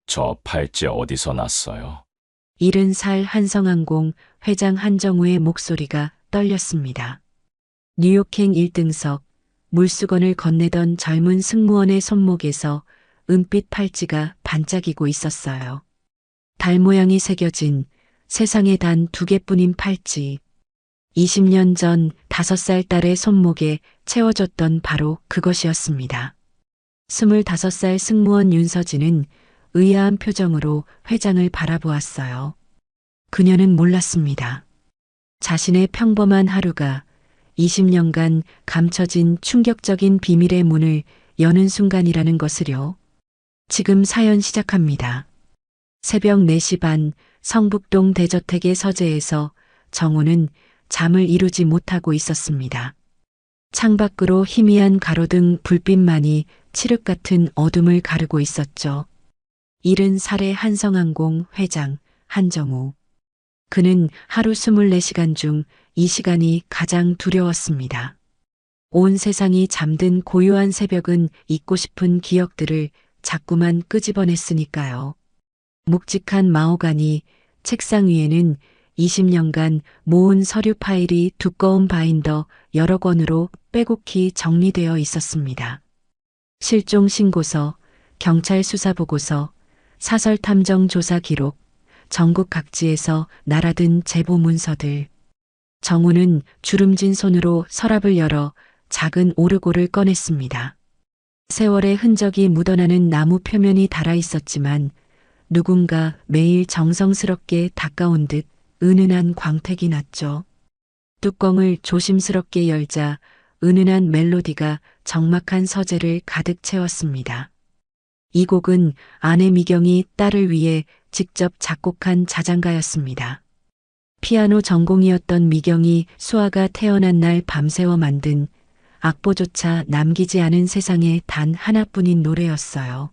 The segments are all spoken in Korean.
저 팔찌 어디서 났어요? 70살 한성항공 회장 한정우의 목소리가 떨렸습니다. 뉴욕행 1등석, 물수건을 건네던 젊은 승무원의 손목에서 은빛 팔찌가 반짝이고 있었어요. 달 모양이 새겨진 세상에 단 2개뿐인 팔찌. 20년 전 5살 딸의 손목에 채워졌던 바로 그것이었습니다. 25살 승무원 윤서진은 의아한 표정으로 회장을 바라보았어요. 그녀는 몰랐습니다. 자신의 평범한 하루가 20년간 감춰진 충격적인 비밀의 문을 여는 순간이라는 것을요. 지금 사연 시작합니다. 새벽 4시 반 성북동 대저택의 서재에서 정우는 잠을 이루지 못하고 있었습니다. 창밖으로 희미한 가로등 불빛만이 칠흑 같은 어둠을 가르고 있었죠. 70살의 한성항공 회장 한정우. 그는 하루 24시간 중 이 시간이 가장 두려웠습니다. 온 세상이 잠든 고요한 새벽은 잊고 싶은 기억들을 자꾸만 끄집어냈으니까요. 묵직한 마호가니 책상 위에는 20년간 모은 서류 파일이 두꺼운 바인더 여러 권으로 빼곡히 정리되어 있었습니다. 실종 신고서, 경찰 수사 보고서, 사설 탐정 조사 기록, 전국 각지에서 날아든 제보 문서들. 정우는 주름진 손으로 서랍을 열어 작은 오르골을 꺼냈습니다. 세월의 흔적이 묻어나는 나무 표면이 달아 있었지만 누군가 매일 정성스럽게 닦아온 듯 은은한 광택이 났죠. 뚜껑을 조심스럽게 열자 은은한 멜로디가 적막한 서재를 가득 채웠습니다. 이 곡은 아내 미경이 딸을 위해 직접 작곡한 자장가였습니다. 피아노 전공이었던 미경이 수아가 태어난 날 밤새워 만든 악보조차 남기지 않은 세상에 단 하나뿐인 노래였어요.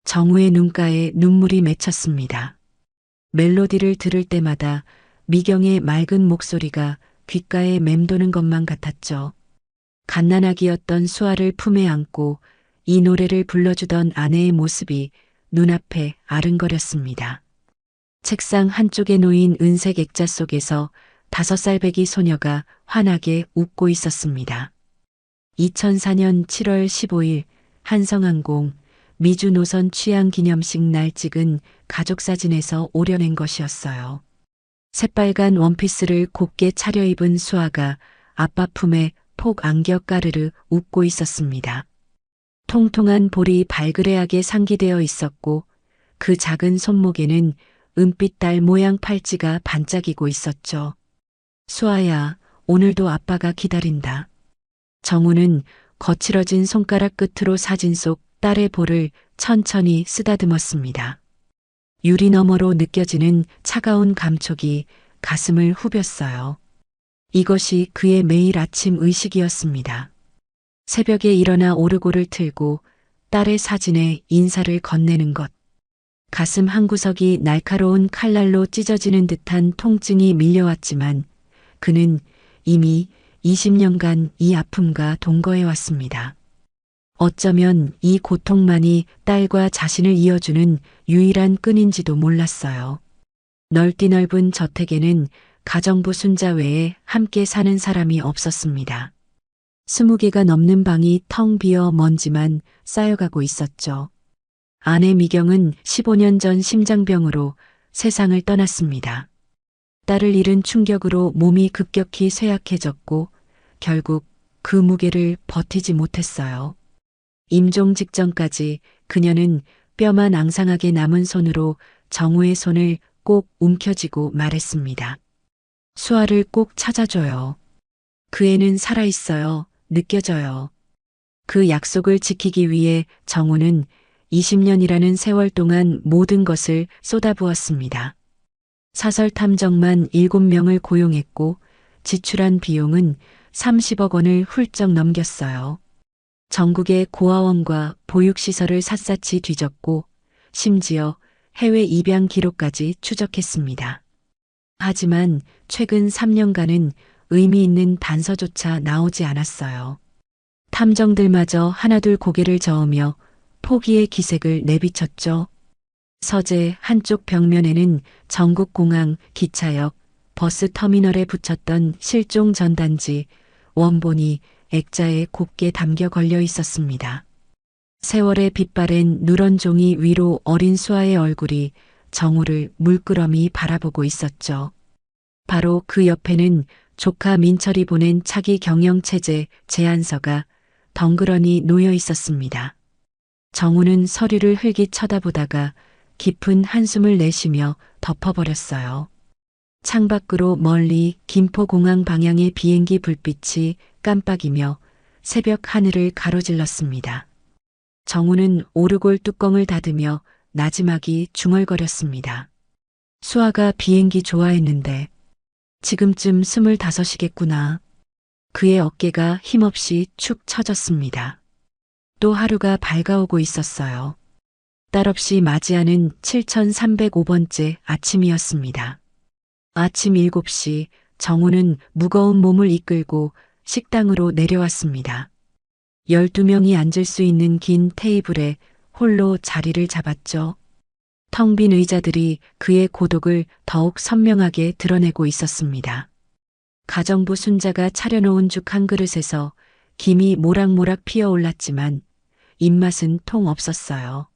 정우의 눈가에 눈물이 맺혔습니다. 멜로디를 들을 때마다 미경의 맑은 목소리가 귓가에 맴도는 것만 같았죠. 갓난아기였던 수아를 품에 안고 이 노래를 불러주던 아내의 모습이 눈앞에 아른거렸습니다. 책상 한쪽에 놓인 은색 액자 속에서 5살배기 소녀가 환하게 웃고 있었습니다. 2004년 7월 15일 한성항공 미주 노선 취향 기념식 날 찍은 가족사진에서 오려낸 것이었어요. 새빨간 원피스를 곱게 차려입은 수아가 아빠 품에 폭 안겨 까르르 웃고 있었습니다. 통통한 볼이 발그레하게 상기되어 있었고 그 작은 손목에는 은빛 달 모양 팔찌가 반짝이고 있었죠. 수아야, 오늘도 아빠가 기다린다. 정우는 거칠어진 손가락 끝으로 사진 속 딸의 볼을 천천히 쓰다듬었습니다. 유리 너머로 느껴지는 차가운 감촉이 가슴을 후볐어요. 이것이 그의 매일 아침 의식이었습니다. 새벽에 일어나 오르골을 틀고 딸의 사진에 인사를 건네는 것. 가슴 한구석이 날카로운 칼날로 찢어지는 듯한 통증이 밀려왔지만 그는 이미 20년간 이 아픔과 동거해왔습니다. 어쩌면 이 고통만이 딸과 자신을 이어주는 유일한 끈인지도 몰랐어요. 넓디 넓은 저택에는 가정부 순자 외에 함께 사는 사람이 없었습니다. 20개가 넘는 방이 텅 비어 먼지만 쌓여가고 있었죠. 아내 미경은 15년 전 심장병으로 세상을 떠났습니다. 딸을 잃은 충격으로 몸이 급격히 쇠약해졌고 결국 그 무게를 버티지 못했어요. 임종 직전까지 그녀는 뼈만 앙상하게 남은 손으로 정우의 손을 꼭 움켜쥐고 말했습니다. 수아를 꼭 찾아줘요. 그 애는 살아있어요. 느껴져요. 그 약속을 지키기 위해 정우는 20년이라는 세월 동안 모든 것을 쏟아부었습니다. 사설 탐정만 7명을 고용했고 지출한 비용은 30억 원을 훌쩍 넘겼어요. 전국의 고아원과 보육시설을 샅샅이 뒤졌고 심지어 해외 입양 기록까지 추적했습니다. 하지만 최근 3년간은 의미 있는 단서조차 나오지 않았어요. 탐정들마저 하나둘 고개를 저으며 포기의 기색을 내비쳤죠. 서재 한쪽 벽면에는 전국공항, 기차역, 버스터미널에 붙였던 실종 전단지, 원본이 액자에 곱게 담겨 걸려 있었습니다. 세월의 빛바랜 누런 종이 위로 어린 수아의 얼굴이 정우를 물끄러미 바라보고 있었죠. 바로 그 옆에는 조카 민철이 보낸 차기 경영체제 제안서가 덩그러니 놓여 있었습니다. 정우는 서류를 흘깃 쳐다보다가 깊은 한숨을 내쉬며 덮어버렸어요. 창밖으로 멀리 김포공항 방향의 비행기 불빛이 깜빡이며 새벽 하늘을 가로질렀습니다. 정우는 오르골 뚜껑을 닫으며 나지막이 중얼거렸습니다. 수아가 비행기 좋아했는데 지금쯤 25이겠구나. 그의 어깨가 힘없이 축 처졌습니다. 또 하루가 밝아오고 있었어요. 딸없이 맞이하는 7305번째 아침이었습니다. 아침 7시 정우는 무거운 몸을 이끌고 식당으로 내려왔습니다. 12명이 앉을 수 있는 긴 테이블에 홀로 자리를 잡았죠. 텅 빈 의자들이 그의 고독을 더욱 선명하게 드러내고 있었습니다. 가정부 순자가 차려놓은 죽 한 그릇에서 김이 모락모락 피어올랐지만 입맛은 통 없었어요.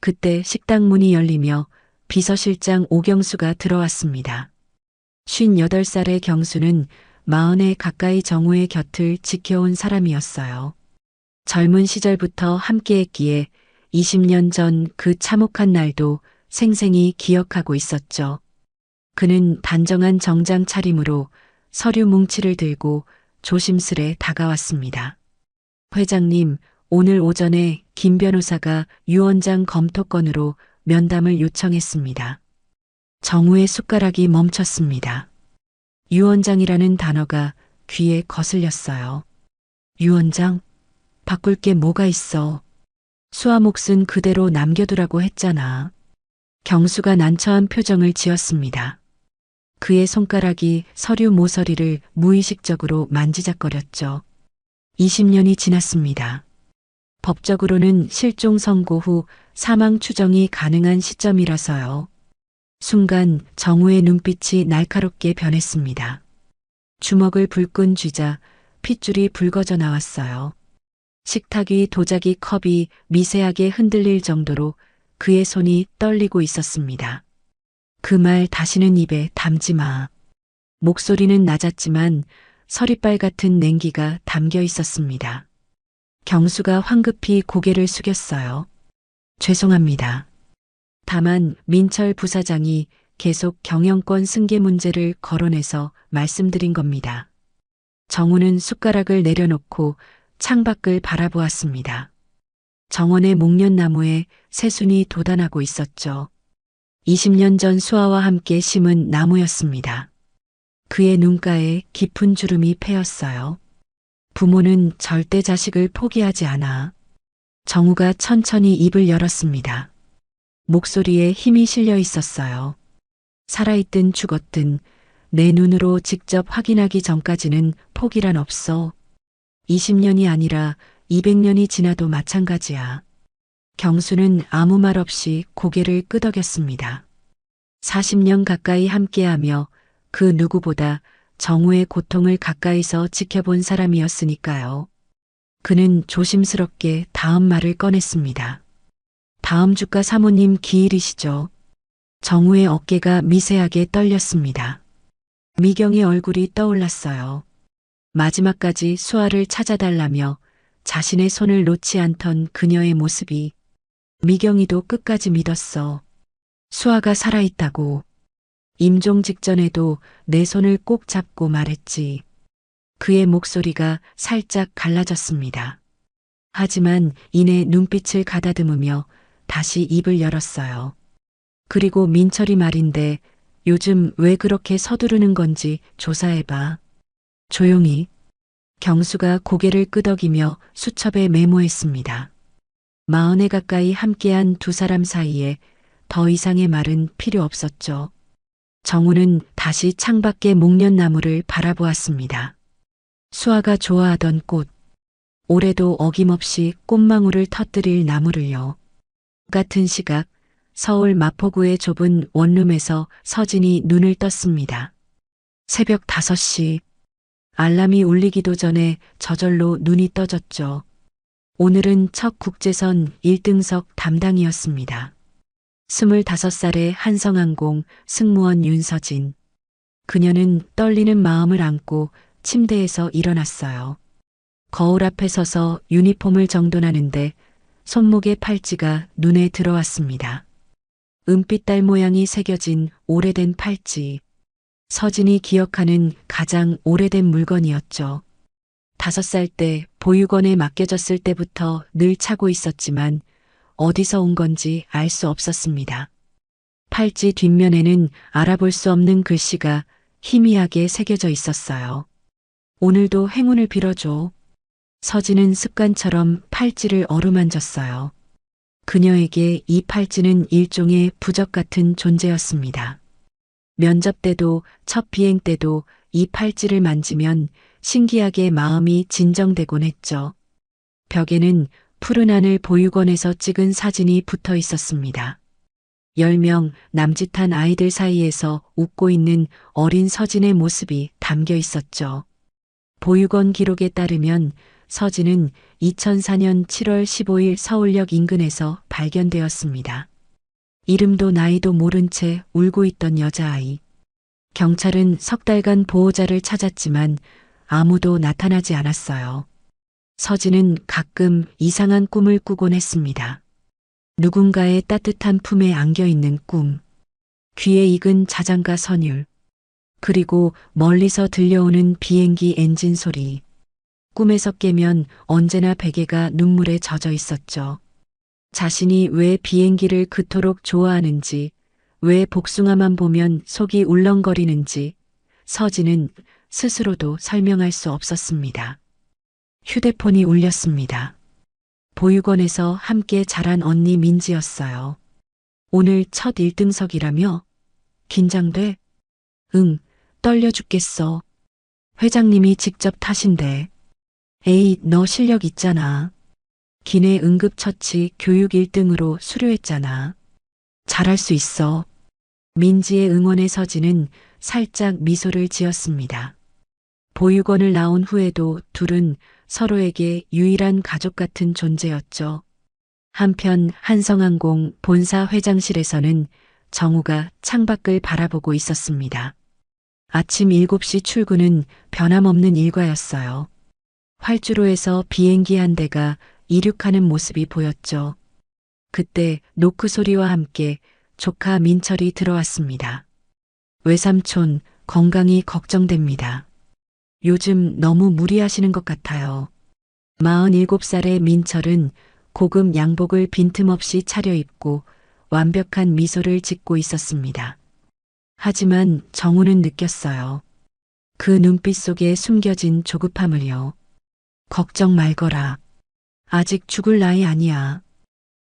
그때 식당 문이 열리며 비서실장 오경수가 들어왔습니다. 58살의 경수는 40에 가까이 정우의 곁을 지켜온 사람이었어요. 젊은 시절부터 함께했기에 20년 전 그 참혹한 날도 생생히 기억하고 있었죠. 그는 단정한 정장 차림으로 서류 뭉치를 들고 조심스레 다가왔습니다. 회장님, 오늘 오전에 김 변호사가 유 원장 검토건으로 면담을 요청했습니다. 정우의 숟가락이 멈췄습니다. 유 원장이라는 단어가 귀에 거슬렸어요. 유 원장? 바꿀 게 뭐가 있어? 수아 몫은 그대로 남겨두라고 했잖아. 경수가 난처한 표정을 지었습니다. 그의 손가락이 서류 모서리를 무의식적으로 만지작거렸죠. 20년이 지났습니다. 법적으로는 실종 선고 후 사망 추정이 가능한 시점이라서요. 순간 정우의 눈빛이 날카롭게 변했습니다. 주먹을 불끈 쥐자 핏줄이 붉어져 나왔어요. 식탁 위 도자기 컵이 미세하게 흔들릴 정도로 그의 손이 떨리고 있었습니다. 그 말 다시는 입에 담지 마. 목소리는 낮았지만 서리빨 같은 냉기가 담겨 있었습니다. 경수가 황급히 고개를 숙였어요. 죄송합니다. 다만 민철 부사장이 계속 경영권 승계 문제를 거론해서 말씀드린 겁니다. 정우는 숟가락을 내려놓고 창밖을 바라보았습니다. 정원의 목련나무에 새순이 돋아나고 있었죠. 20년 전 수아와 함께 심은 나무였습니다. 그의 눈가에 깊은 주름이 패였어요. 부모는 절대 자식을 포기하지 않아. 정우가 천천히 입을 열었습니다. 목소리에 힘이 실려 있었어요. 살아있든 죽었든 내 눈으로 직접 확인하기 전까지는 포기란 없어. 20년이 아니라 200년이 지나도 마찬가지야. 경수는 아무 말 없이 고개를 끄덕였습니다. 40년 가까이 함께하며 그 누구보다 정우의 고통을 가까이서 지켜본 사람이었으니까요. 그는 조심스럽게 다음 말을 꺼냈습니다. 다음 주가 사모님 기일이시죠? 정우의 어깨가 미세하게 떨렸습니다. 미경의 얼굴이 떠올랐어요. 마지막까지 수아를 찾아달라며 자신의 손을 놓지 않던 그녀의 모습이. 미경이도 끝까지 믿었어. 수아가 살아있다고. 임종 직전에도 내 손을 꼭 잡고 말했지. 그의 목소리가 살짝 갈라졌습니다. 하지만 이내 눈빛을 가다듬으며 다시 입을 열었어요. 그리고 민철이 말인데 요즘 왜 그렇게 서두르는 건지 조사해봐. 조용히. 경수가 고개를 끄덕이며 수첩에 메모했습니다. 40에 가까이 함께한 두 사람 사이에 더 이상의 말은 필요 없었죠. 정우는 다시 창밖의 목련나무를 바라보았습니다. 수아가 좋아하던 꽃. 올해도 어김없이 꽃망울을 터뜨릴 나무를요. 같은 시각 서울 마포구의 좁은 원룸에서 서진이 눈을 떴습니다. 새벽 5시. 알람이 울리기도 전에 저절로 눈이 떠졌죠. 오늘은 첫 국제선 1등석 담당이었습니다. 25살의 한성항공 승무원 윤서진. 그녀는 떨리는 마음을 안고 침대에서 일어났어요. 거울 앞에 서서 유니폼을 정돈하는데 손목의 팔찌가 눈에 들어왔습니다. 은빛 달 모양이 새겨진 오래된 팔찌. 서진이 기억하는 가장 오래된 물건이었죠. 5살 때 보육원에 맡겨졌을 때부터 늘 차고 있었지만 어디서 온 건지 알 수 없었습니다. 팔찌 뒷면에는 알아볼 수 없는 글씨가 희미하게 새겨져 있었어요. 오늘도 행운을 빌어줘. 서진은 습관처럼 팔찌를 어루만졌어요. 그녀에게 이 팔찌는 일종의 부적 같은 존재였습니다. 면접 때도 첫 비행 때도 이 팔찌를 만지면 신기하게 마음이 진정되곤 했죠. 벽에는 푸른 하늘 보육원에서 찍은 사진이 붙어 있었습니다. 10명 남짓한 아이들 사이에서 웃고 있는 어린 서진의 모습이 담겨 있었죠. 보육원 기록에 따르면 서진은 2004년 7월 15일 서울역 인근에서 발견되었습니다. 이름도 나이도 모른 채 울고 있던 여자아이. 경찰은 석 달간 보호자를 찾았지만 아무도 나타나지 않았어요. 서진은 가끔 이상한 꿈을 꾸곤 했습니다. 누군가의 따뜻한 품에 안겨 있는 꿈, 귀에 익은 자장가 선율, 그리고 멀리서 들려오는 비행기 엔진 소리. 꿈에서 깨면 언제나 베개가 눈물에 젖어 있었죠. 자신이 왜 비행기를 그토록 좋아하는지, 왜 복숭아만 보면 속이 울렁거리는지 서진은 스스로도 설명할 수 없었습니다. 휴대폰이 울렸습니다. 보육원에서 함께 자란 언니 민지였어요. 오늘 첫 1등석이라며? 긴장돼? 응, 떨려 죽겠어. 회장님이 직접 타신대. 에이, 너 실력 있잖아. 기내 응급처치 교육 1등으로 수료했잖아. 잘할 수 있어. 민지의 응원에 서진은 살짝 미소를 지었습니다. 보육원을 나온 후에도 둘은 서로에게 유일한 가족 같은 존재였죠. 한편 한성항공 본사 회장실에서는 정우가 창밖을 바라보고 있었습니다. 아침 7시 출근은 변함없는 일과였어요. 활주로에서 비행기 한 대가 이륙하는 모습이 보였죠. 그때 노크 소리와 함께 조카 민철이 들어왔습니다. 외삼촌, 건강이 걱정됩니다. 요즘 너무 무리하시는 것 같아요. 47살의 민철은 고급 양복을 빈틈없이 차려입고 완벽한 미소를 짓고 있었습니다. 하지만 정우는 느꼈어요. 그 눈빛 속에 숨겨진 조급함을요. 걱정 말거라. 아직 죽을 나이 아니야.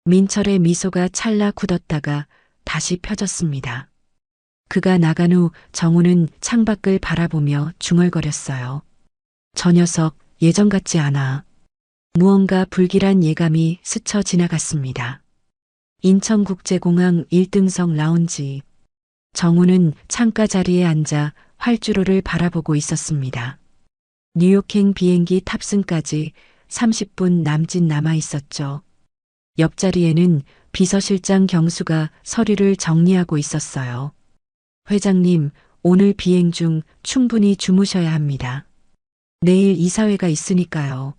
민철의 미소가 찰나 굳었다가 다시 펴졌습니다. 그가 나간 후 정우는 창밖을 바라보며 중얼거렸어요. 저 녀석 예전 같지 않아. 무언가 불길한 예감이 스쳐 지나갔습니다. 인천국제공항 1등석 라운지. 정우는 창가 자리에 앉아 활주로를 바라보고 있었습니다. 뉴욕행 비행기 탑승까지 30분 남짓 남아 있었죠. 옆자리에는 비서실장 경수가 서류를 정리하고 있었어요. 회장님, 오늘 비행 중 충분히 주무셔야 합니다. 내일 이사회가 있으니까요.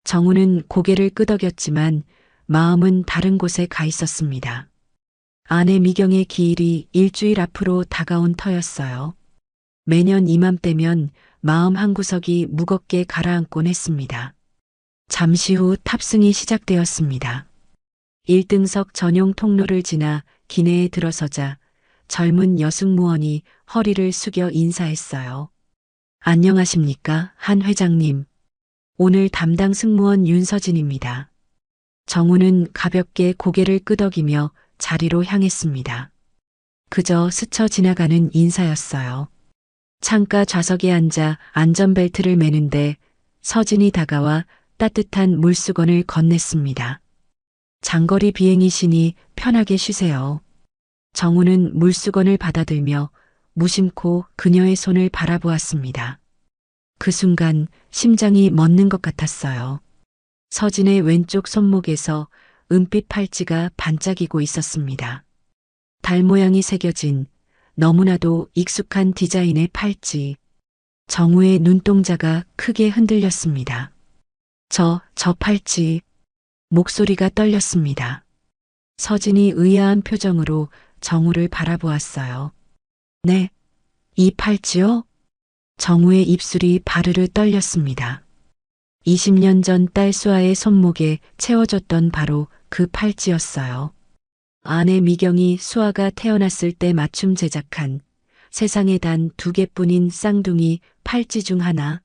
정우는 고개를 끄덕였지만 마음은 다른 곳에 가 있었습니다. 아내 미경의 기일이 일주일 앞으로 다가온 터였어요. 매년 이맘때면 마음 한구석이 무겁게 가라앉곤 했습니다. 잠시 후 탑승이 시작되었습니다. 1등석 전용 통로를 지나 기내에 들어서자 젊은 여승무원이 허리를 숙여 인사했어요. 안녕하십니까, 한 회장님. 오늘 담당 승무원 윤서진입니다. 정우는 가볍게 고개를 끄덕이며 자리로 향했습니다. 그저 스쳐 지나가는 인사였어요. 창가 좌석에 앉아 안전벨트를 매는데 서진이 다가와 따뜻한 물수건을 건넸습니다. 장거리 비행이시니 편하게 쉬세요. 정우는 물수건을 받아들며 무심코 그녀의 손을 바라보았습니다. 그 순간 심장이 멎는 것 같았어요. 서진의 왼쪽 손목에서 은빛 팔찌가 반짝이고 있었습니다. 달 모양이 새겨진 너무나도 익숙한 디자인의 팔찌. 정우의 눈동자가 크게 흔들렸습니다. 저 팔찌. 목소리가 떨렸습니다. 서진이 의아한 표정으로 정우를 바라보았어요. 네, 이 팔찌요? 정우의 입술이 바르르 떨렸습니다. 20년 전 딸 수아의 손목에 채워졌던 바로 그 팔찌였어요. 아내 미경이 수아가 태어났을 때 맞춤 제작한 세상에 단 2개뿐인 쌍둥이 팔찌 중 하나.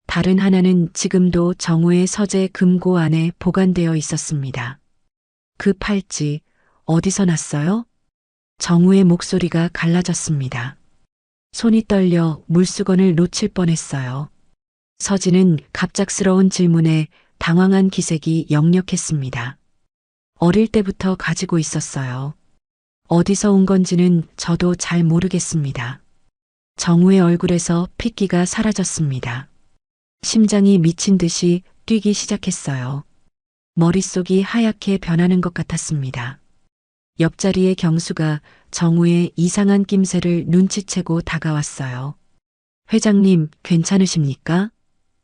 다른 하나는 지금도 정우의 서재 금고 안에 보관되어 있었습니다. 그 팔찌 어디서 났어요? 정우의 목소리가 갈라졌습니다. 손이 떨려 물수건을 놓칠 뻔했어요. 서진은 갑작스러운 질문에 당황한 기색이 역력했습니다. 어릴 때부터 가지고 있었어요. 어디서 온 건지는 저도 잘 모르겠습니다. 정우의 얼굴에서 핏기가 사라졌습니다. 심장이 미친 듯이 뛰기 시작했어요. 머릿속이 하얗게 변하는 것 같았습니다. 옆자리의 경수가 정우의 이상한 낌새를 눈치채고 다가왔어요. 회장님, 괜찮으십니까?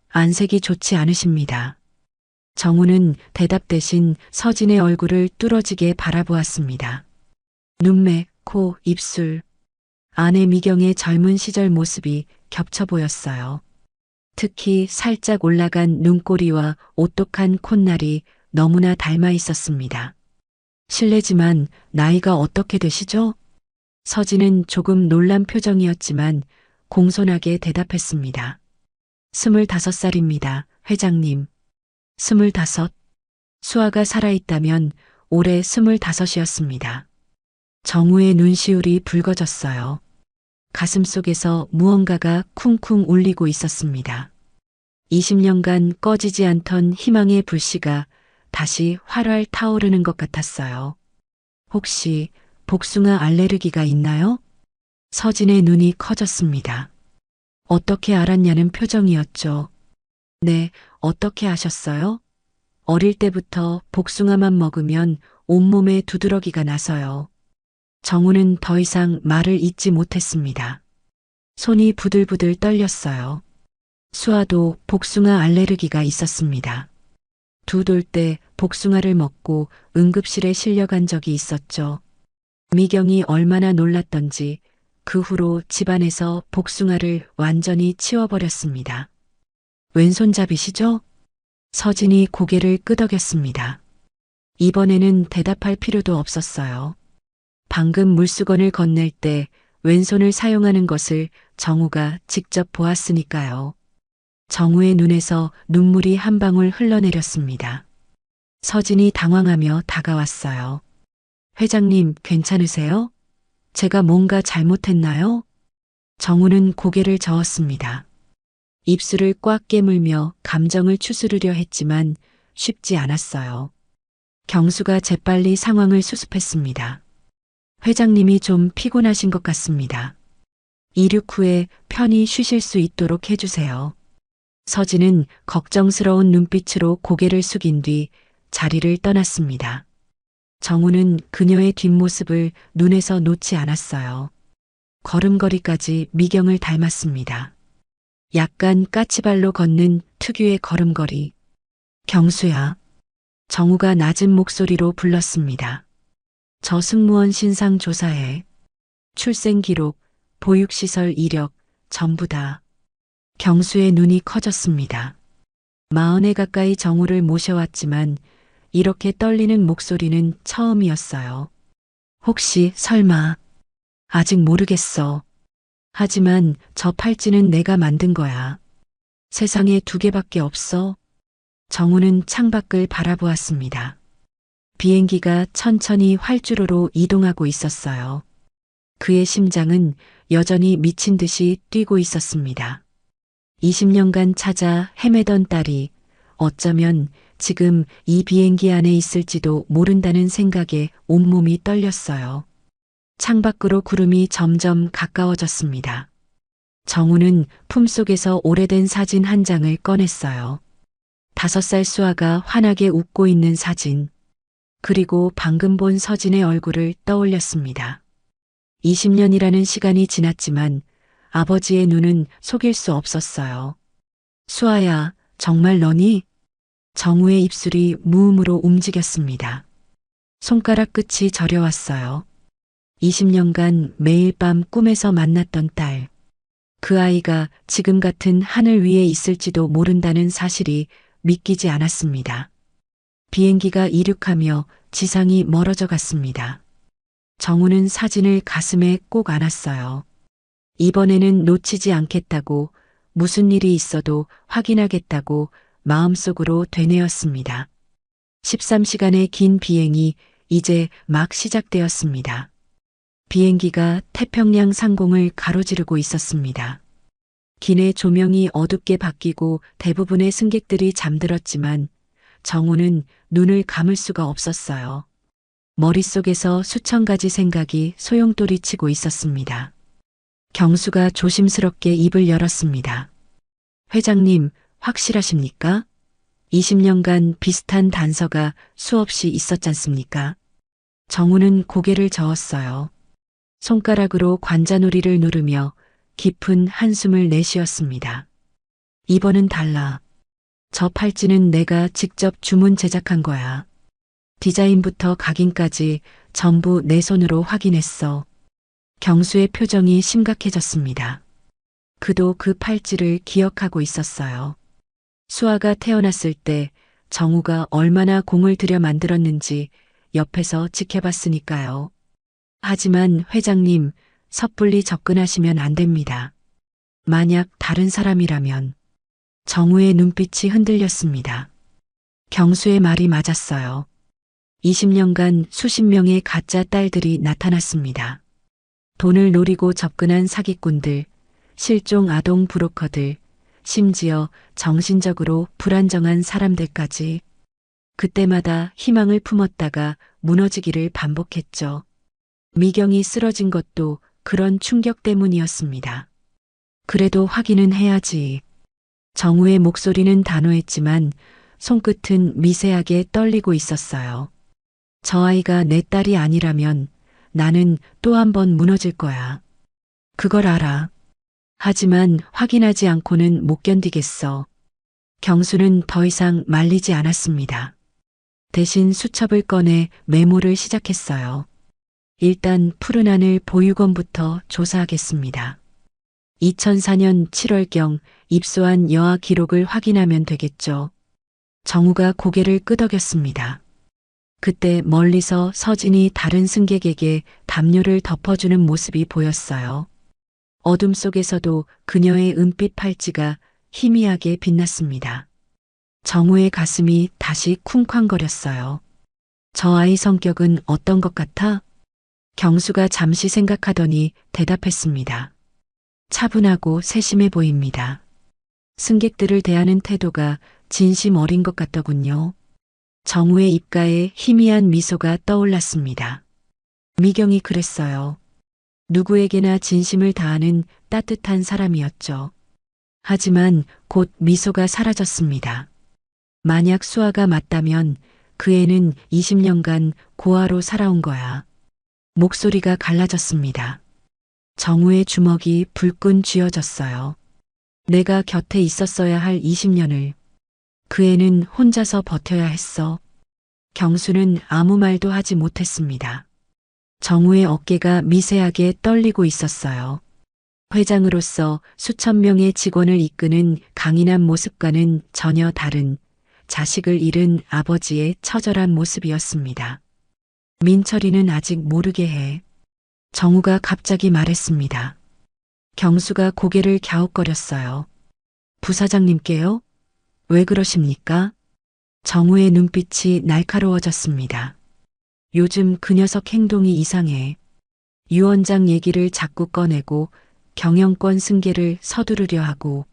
안색이 좋지 않으십니다. 정우는 대답 대신 서진의 얼굴을 뚫어지게 바라보았습니다. 눈매, 코, 입술. 아내 미경의 젊은 시절 모습이 겹쳐 보였어요. 특히 살짝 올라간 눈꼬리와 오똑한 콧날이 너무나 닮아 있었습니다. 실례지만 나이가 어떻게 되시죠? 서진은 조금 놀란 표정이었지만 공손하게 대답했습니다. 25살입니다, 회장님. 25. 수아가 살아있다면 올해 25이었습니다. 정우의 눈시울이 붉어졌어요. 가슴속에서 무언가가 쿵쿵 울리고 있었습니다. 20년간 꺼지지 않던 희망의 불씨가 다시 활활 타오르는 것 같았어요. 혹시 복숭아 알레르기가 있나요? 서진의 눈이 커졌습니다. 어떻게 알았냐는 표정이었죠. 네, 어떻게 아셨어요? 어릴 때부터 복숭아만 먹으면 온몸에 두드러기가 나서요. 정우는 더 이상 말을 잇지 못했습니다. 손이 부들부들 떨렸어요. 수아도 복숭아 알레르기가 있었습니다. 두 돌 때 복숭아를 먹고 응급실에 실려간 적이 있었죠. 미경이 얼마나 놀랐던지 그 후로 집안에서 복숭아를 완전히 치워버렸습니다. 왼손잡이시죠? 서진이 고개를 끄덕였습니다. 이번에는 대답할 필요도 없었어요. 방금 물수건을 건넬 때 왼손을 사용하는 것을 정우가 직접 보았으니까요. 정우의 눈에서 눈물이 한 방울 흘러내렸습니다. 서진이 당황하며 다가왔어요. 회장님, 괜찮으세요? 제가 뭔가 잘못했나요? 정우는 고개를 저었습니다. 입술을 꽉 깨물며 감정을 추스르려 했지만 쉽지 않았어요. 경수가 재빨리 상황을 수습했습니다. 회장님이 좀 피곤하신 것 같습니다. 이륙 후에 편히 쉬실 수 있도록 해주세요. 서진은 걱정스러운 눈빛으로 고개를 숙인 뒤 자리를 떠났습니다. 정우는 그녀의 뒷모습을 눈에서 놓지 않았어요. 걸음걸이까지 미경을 닮았습니다. 약간 까치발로 걷는 특유의 걸음걸이. 경수야. 정우가 낮은 목소리로 불렀습니다. 저 승무원 신상 조사해. 출생 기록, 보육시설 이력, 전부 다. 경수의 눈이 커졌습니다. 40에 가까이 정우를 모셔왔지만 이렇게 떨리는 목소리는 처음이었어요. 혹시 설마. 아직 모르겠어. 하지만 저 팔찌는 내가 만든 거야. 세상에 2개밖에 없어. 정우는 창밖을 바라보았습니다. 비행기가 천천히 활주로로 이동하고 있었어요. 그의 심장은 여전히 미친 듯이 뛰고 있었습니다. 20년간 찾아 헤매던 딸이 어쩌면 지금 이 비행기 안에 있을지도 모른다는 생각에 온몸이 떨렸어요. 창밖으로 구름이 점점 가까워졌습니다. 정우는 품속에서 오래된 사진 한 장을 꺼냈어요. 5살 수아가 환하게 웃고 있는 사진, 그리고 방금 본 서진의 얼굴을 떠올렸습니다. 20년이라는 시간이 지났지만 아버지의 눈은 속일 수 없었어요. 수아야, 정말 너니? 정우의 입술이 무음으로 움직였습니다. 손가락 끝이 저려왔어요. 20년간 매일 밤 꿈에서 만났던 딸. 그 아이가 지금 같은 하늘 위에 있을지도 모른다는 사실이 믿기지 않았습니다. 비행기가 이륙하며 지상이 멀어져 갔습니다. 정우는 사진을 가슴에 꼭 안았어요. 이번에는 놓치지 않겠다고, 무슨 일이 있어도 확인하겠다고 마음속으로 되뇌었습니다. 13시간의 긴 비행이 이제 막 시작되었습니다. 비행기가 태평양 상공을 가로지르고 있었습니다. 기내 조명이 어둡게 바뀌고 대부분의 승객들이 잠들었지만 정우는 눈을 감을 수가 없었어요. 머릿속에서 수천 가지 생각이 소용돌이치고 있었습니다. 경수가 조심스럽게 입을 열었습니다. 회장님, 확실하십니까? 20년간 비슷한 단서가 수없이 있었잖습니까? 정우는 고개를 저었어요. 손가락으로 관자놀이를 누르며 깊은 한숨을 내쉬었습니다. 이번은 달라. 저 팔찌는 내가 직접 주문 제작한 거야. 디자인부터 각인까지 전부 내 손으로 확인했어. 경수의 표정이 심각해졌습니다. 그도 그 팔찌를 기억하고 있었어요. 수아가 태어났을 때 정우가 얼마나 공을 들여 만들었는지 옆에서 지켜봤으니까요. 하지만 회장님, 섣불리 접근하시면 안 됩니다. 만약 다른 사람이라면. 정우의 눈빛이 흔들렸습니다. 경수의 말이 맞았어요. 20년간 수십 명의 가짜 딸들이 나타났습니다. 돈을 노리고 접근한 사기꾼들, 실종 아동 브로커들, 심지어 정신적으로 불안정한 사람들까지. 그때마다 희망을 품었다가 무너지기를 반복했죠. 미경이 쓰러진 것도 그런 충격 때문이었습니다. 그래도 확인은 해야지. 정우의 목소리는 단호했지만 손끝은 미세하게 떨리고 있었어요. 저 아이가 내 딸이 아니라면 나는 또 한 번 무너질 거야. 그걸 알아. 하지만 확인하지 않고는 못 견디겠어. 경수는 더 이상 말리지 않았습니다. 대신 수첩을 꺼내 메모를 시작했어요. 일단 푸른 하늘 보육원부터 조사하겠습니다. 2004년 7월경 입소한 여아 기록을 확인하면 되겠죠. 정우가 고개를 끄덕였습니다. 그때 멀리서 서진이 다른 승객에게 담요를 덮어주는 모습이 보였어요. 어둠 속에서도 그녀의 은빛 팔찌가 희미하게 빛났습니다. 정우의 가슴이 다시 쿵쾅거렸어요. 저 아이 성격은 어떤 것 같아? 경수가 잠시 생각하더니 대답했습니다. 차분하고 세심해 보입니다. 승객들을 대하는 태도가 진심 어린 것 같더군요. 정우의 입가에 희미한 미소가 떠올랐습니다. 미경이 그랬어요. 누구에게나 진심을 다하는 따뜻한 사람이었죠. 하지만 곧 미소가 사라졌습니다. 만약 수아가 맞다면 그 애는 20년간 고아로 살아온 거야. 목소리가 갈라졌습니다. 정우의 주먹이 불끈 쥐어졌어요. 내가 곁에 있었어야 할 20년을. 그 애는 혼자서 버텨야 했어. 경수는 아무 말도 하지 못했습니다. 정우의 어깨가 미세하게 떨리고 있었어요. 회장으로서 수천 명의 직원을 이끄는 강인한 모습과는 전혀 다른 자식을 잃은 아버지의 처절한 모습이었습니다. 민철이는 아직 모르게 해. 정우가 갑자기 말했습니다. 경수가 고개를 갸웃거렸어요. 부사장님께요? 왜 그러십니까? 정우의 눈빛이 날카로워졌습니다. 요즘 그 녀석 행동이 이상해. 유 원장 얘기를 자꾸 꺼내고 경영권 승계를 서두르려 하고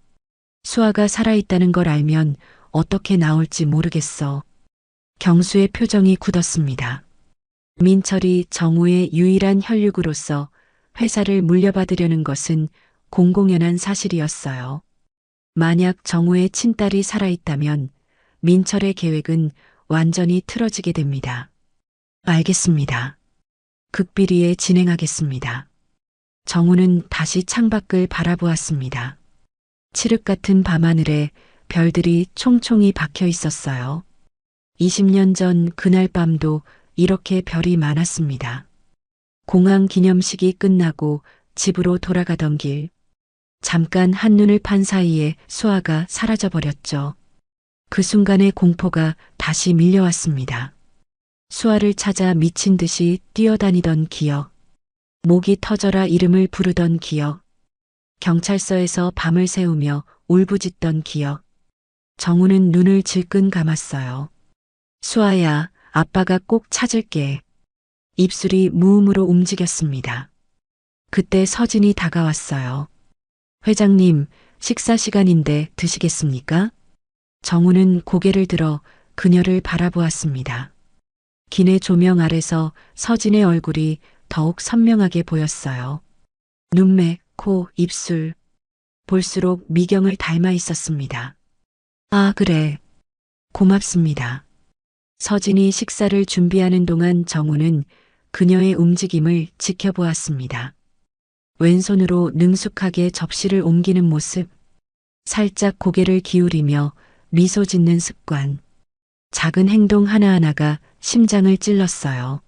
수아가 살아있다는 걸 알면 어떻게 나올지 모르겠어. 경수의 표정이 굳었습니다. 민철이 정우의 유일한 혈육으로서 회사를 물려받으려는 것은 공공연한 사실이었어요. 만약 정우의 친딸이 살아있다면 민철의 계획은 완전히 틀어지게 됩니다. 알겠습니다. 극비리에 진행하겠습니다. 정우는 다시 창밖을 바라보았습니다. 칠흑 같은 밤하늘에 별들이 총총히 박혀 있었어요. 20년 전 그날 밤도 이렇게 별이 많았습니다. 공항 기념식이 끝나고 집으로 돌아가던 길, 잠깐 한눈을 판 사이에 수아가 사라져버렸죠. 그 순간의 공포가 다시 밀려왔습니다. 수아를 찾아 미친 듯이 뛰어다니던 기억, 목이 터져라 이름을 부르던 기억, 경찰서에서 밤을 새우며 울부짖던 기억. 정우는 눈을 질끈 감았어요. 수아야, 아빠가 꼭 찾을게. 입술이 무음으로 움직였습니다. 그때 서진이 다가왔어요. 회장님, 식사 시간인데 드시겠습니까? 정우는 고개를 들어 그녀를 바라보았습니다. 기내 조명 아래서 서진의 얼굴이 더욱 선명하게 보였어요. 눈매, 코, 입술. 볼수록 미경을 닮아 있었습니다. 아, 그래. 고맙습니다. 서진이 식사를 준비하는 동안 정우는 그녀의 움직임을 지켜보았습니다. 왼손으로 능숙하게 접시를 옮기는 모습, 살짝 고개를 기울이며 미소 짓는 습관. 작은 행동 하나하나가 심장을 찔렀어요.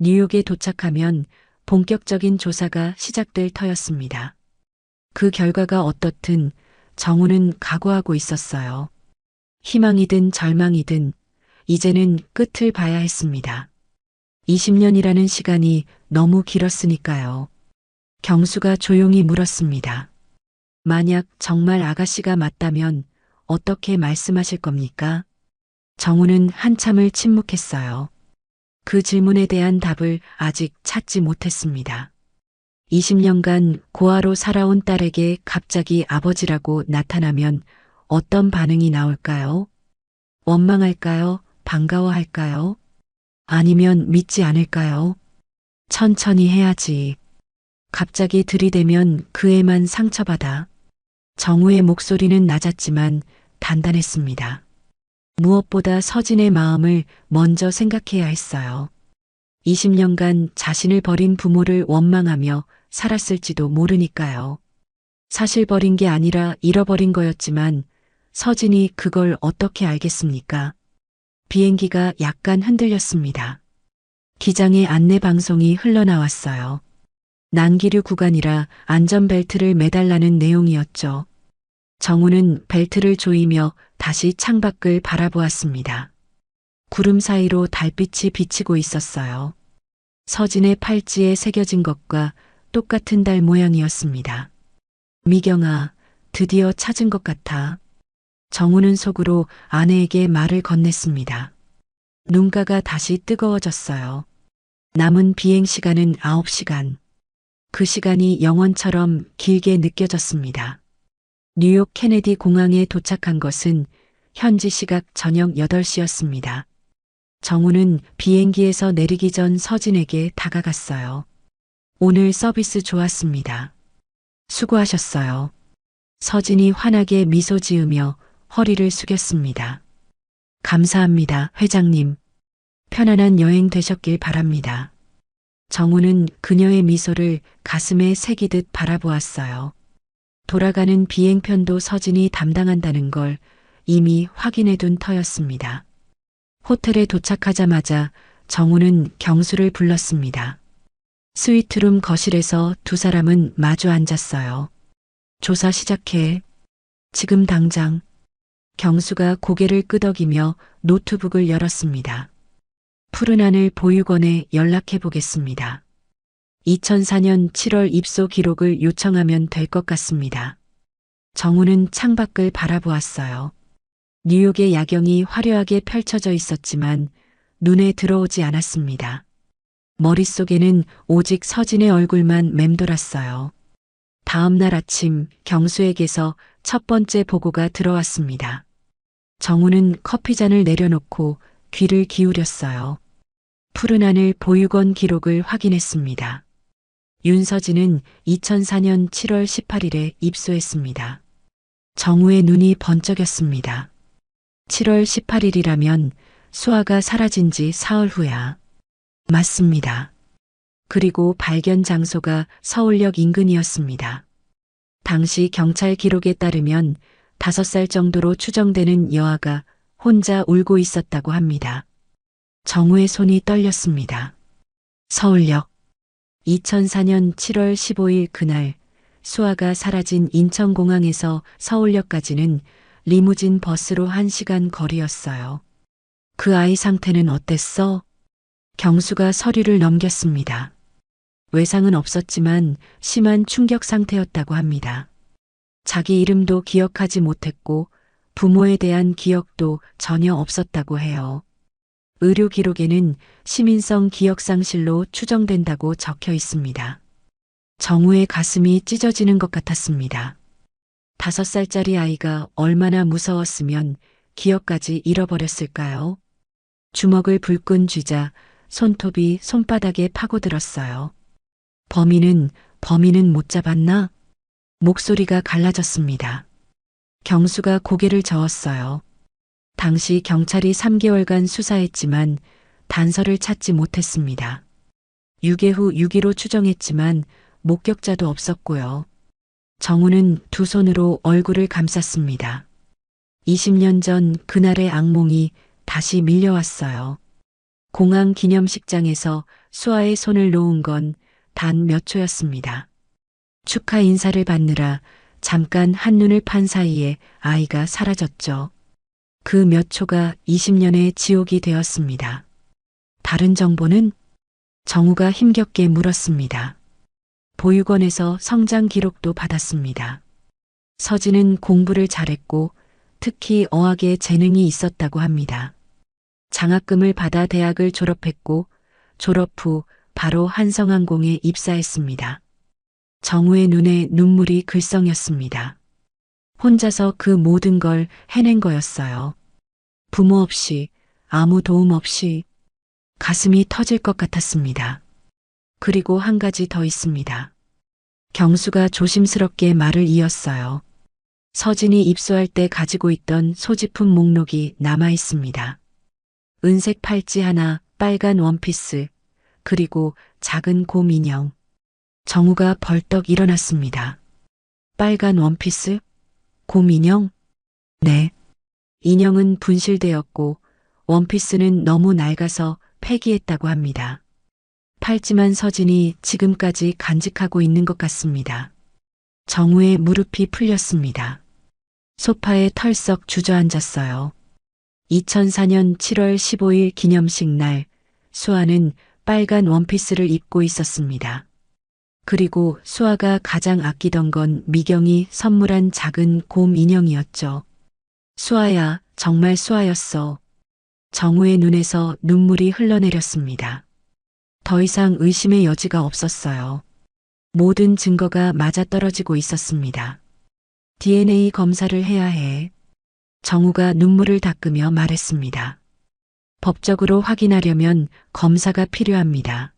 뉴욕에 도착하면 본격적인 조사가 시작될 터였습니다. 그 결과가 어떻든 정우는 각오하고 있었어요. 희망이든 절망이든 이제는 끝을 봐야 했습니다. 20년이라는 시간이 너무 길었으니까요. 경수가 조용히 물었습니다. 만약 정말 아가씨가 맞다면 어떻게 말씀하실 겁니까? 정우는 한참을 침묵했어요. 그 질문에 대한 답을 아직 찾지 못했습니다. 20년간 고아로 살아온 딸에게 갑자기 아버지라고 나타나면 어떤 반응이 나올까요? 원망할까요? 반가워할까요? 아니면 믿지 않을까요? 천천히 해야지. 갑자기 들이대면 그 애만 상처받아. 정우의 목소리는 낮았지만 단단했습니다. 무엇보다 서진의 마음을 먼저 생각해야 했어요. 20년간 자신을 버린 부모를 원망하며 살았을지도 모르니까요. 사실 버린 게 아니라 잃어버린 거였지만 서진이 그걸 어떻게 알겠습니까? 비행기가 약간 흔들렸습니다. 기장의 안내 방송이 흘러나왔어요. 난기류 구간이라 안전벨트를 매달라는 내용이었죠. 정우는 벨트를 조이며 다시 창밖을 바라보았습니다. 구름 사이로 달빛이 비치고 있었어요. 서진의 팔찌에 새겨진 것과 똑같은 달 모양이었습니다. 미경아, 드디어 찾은 것 같아. 정우는 속으로 아내에게 말을 건넸습니다. 눈가가 다시 뜨거워졌어요. 남은 비행 시간은 9시간. 그 시간이 영원처럼 길게 느껴졌습니다. 뉴욕 케네디 공항에 도착한 것은 현지 시각 저녁 8시였습니다. 정우는 비행기에서 내리기 전 서진에게 다가갔어요. 오늘 서비스 좋았습니다. 수고하셨어요. 서진이 환하게 미소 지으며 허리를 숙였습니다. 감사합니다, 회장님. 편안한 여행 되셨길 바랍니다. 정우는 그녀의 미소를 가슴에 새기듯 바라보았어요. 돌아가는 비행편도 서진이 담당한다는 걸 이미 확인해둔 터였습니다. 호텔에 도착하자마자 정우는 경수를 불렀습니다. 스위트룸 거실에서 두 사람은 마주 앉았어요. 조사 시작해. 지금 당장. 경수가 고개를 끄덕이며 노트북을 열었습니다. 푸른 하늘 보육원에 연락해 보겠습니다. 2004년 7월 입소 기록을 요청하면 될 것 같습니다. 정우는 창밖을 바라보았어요. 뉴욕의 야경이 화려하게 펼쳐져 있었지만 눈에 들어오지 않았습니다. 머릿속에는 오직 서진의 얼굴만 맴돌았어요. 다음 날 아침 경수에게서 첫 번째 보고가 들어왔습니다. 정우는 커피잔을 내려놓고 귀를 기울였어요. 푸른 하늘 보육원 기록을 확인했습니다. 윤서진은 2004년 7월 18일에 입소했습니다. 정우의 눈이 번쩍였습니다. 7월 18일이라면 수아가 사라진 지 사흘 후야. 맞습니다. 그리고 발견 장소가 서울역 인근이었습니다. 당시 경찰 기록에 따르면 5살 정도로 추정되는 여아가 혼자 울고 있었다고 합니다. 정우의 손이 떨렸습니다. 서울역. 2004년 7월 15일 그날 수아가 사라진 인천공항에서 서울역까지는 리무진 버스로 1시간 거리였어요. 그 아이 상태는 어땠어? 경수가 서류를 넘겼습니다. 외상은 없었지만 심한 충격 상태였다고 합니다. 자기 이름도 기억하지 못했고 부모에 대한 기억도 전혀 없었다고 해요. 의료 기록에는 시민성 기억상실로 추정된다고 적혀 있습니다. 정우의 가슴이 찢어지는 것 같았습니다. 5살짜리 아이가 얼마나 무서웠으면 기억까지 잃어버렸을까요? 주먹을 불끈 쥐자 손톱이 손바닥에 파고들었어요. 범인은 못 잡았나? 목소리가 갈라졌습니다. 경수가 고개를 저었어요. 당시 경찰이 3개월간 수사했지만 단서를 찾지 못했습니다. 유괴 후 6일로 추정했지만 목격자도 없었고요. 정우는 두 손으로 얼굴을 감쌌습니다. 20년 전 그날의 악몽이 다시 밀려왔어요. 공항 기념식장에서 수아의 손을 놓은 건 단 몇 초였습니다. 축하 인사를 받느라 잠깐 한눈을 판 사이에 아이가 사라졌죠. 그 몇 초가 20년의 지옥이 되었습니다. 다른 정보는? 정우가 힘겹게 물었습니다. 보육원에서 성장 기록도 받았습니다. 서진은 공부를 잘했고 특히 어학에 재능이 있었다고 합니다. 장학금을 받아 대학을 졸업했고 졸업 후 바로 한성항공에 입사했습니다. 정우의 눈에 눈물이 글썽였습니다. 혼자서 그 모든 걸 해낸 거였어요. 부모 없이, 아무 도움 없이 가슴이 터질 것 같았습니다. 그리고 한 가지 더 있습니다. 경수가 조심스럽게 말을 이었어요. 서진이 입소할 때 가지고 있던 소지품 목록이 남아 있습니다. 은색 팔찌 하나, 빨간 원피스, 그리고 작은 곰 인형. 정우가 벌떡 일어났습니다. 빨간 원피스? 곰 인형? 네. 인형은 분실되었고 원피스는 너무 낡아서 폐기했다고 합니다. 팔찌만 서진이 지금까지 간직하고 있는 것 같습니다. 정우의 무릎이 풀렸습니다. 소파에 털썩 주저앉았어요. 2004년 7월 15일 기념식 날 수아는 빨간 원피스를 입고 있었습니다. 그리고 수아가 가장 아끼던 건 미경이 선물한 작은 곰 인형이었죠. 수아야, 정말 수아였어. 정우의 눈에서 눈물이 흘러내렸습니다. 더 이상 의심의 여지가 없었어요. 모든 증거가 맞아떨어지고 있었습니다. DNA 검사를 해야 해. 정우가 눈물을 닦으며 말했습니다. 법적으로 확인하려면 검사가 필요합니다.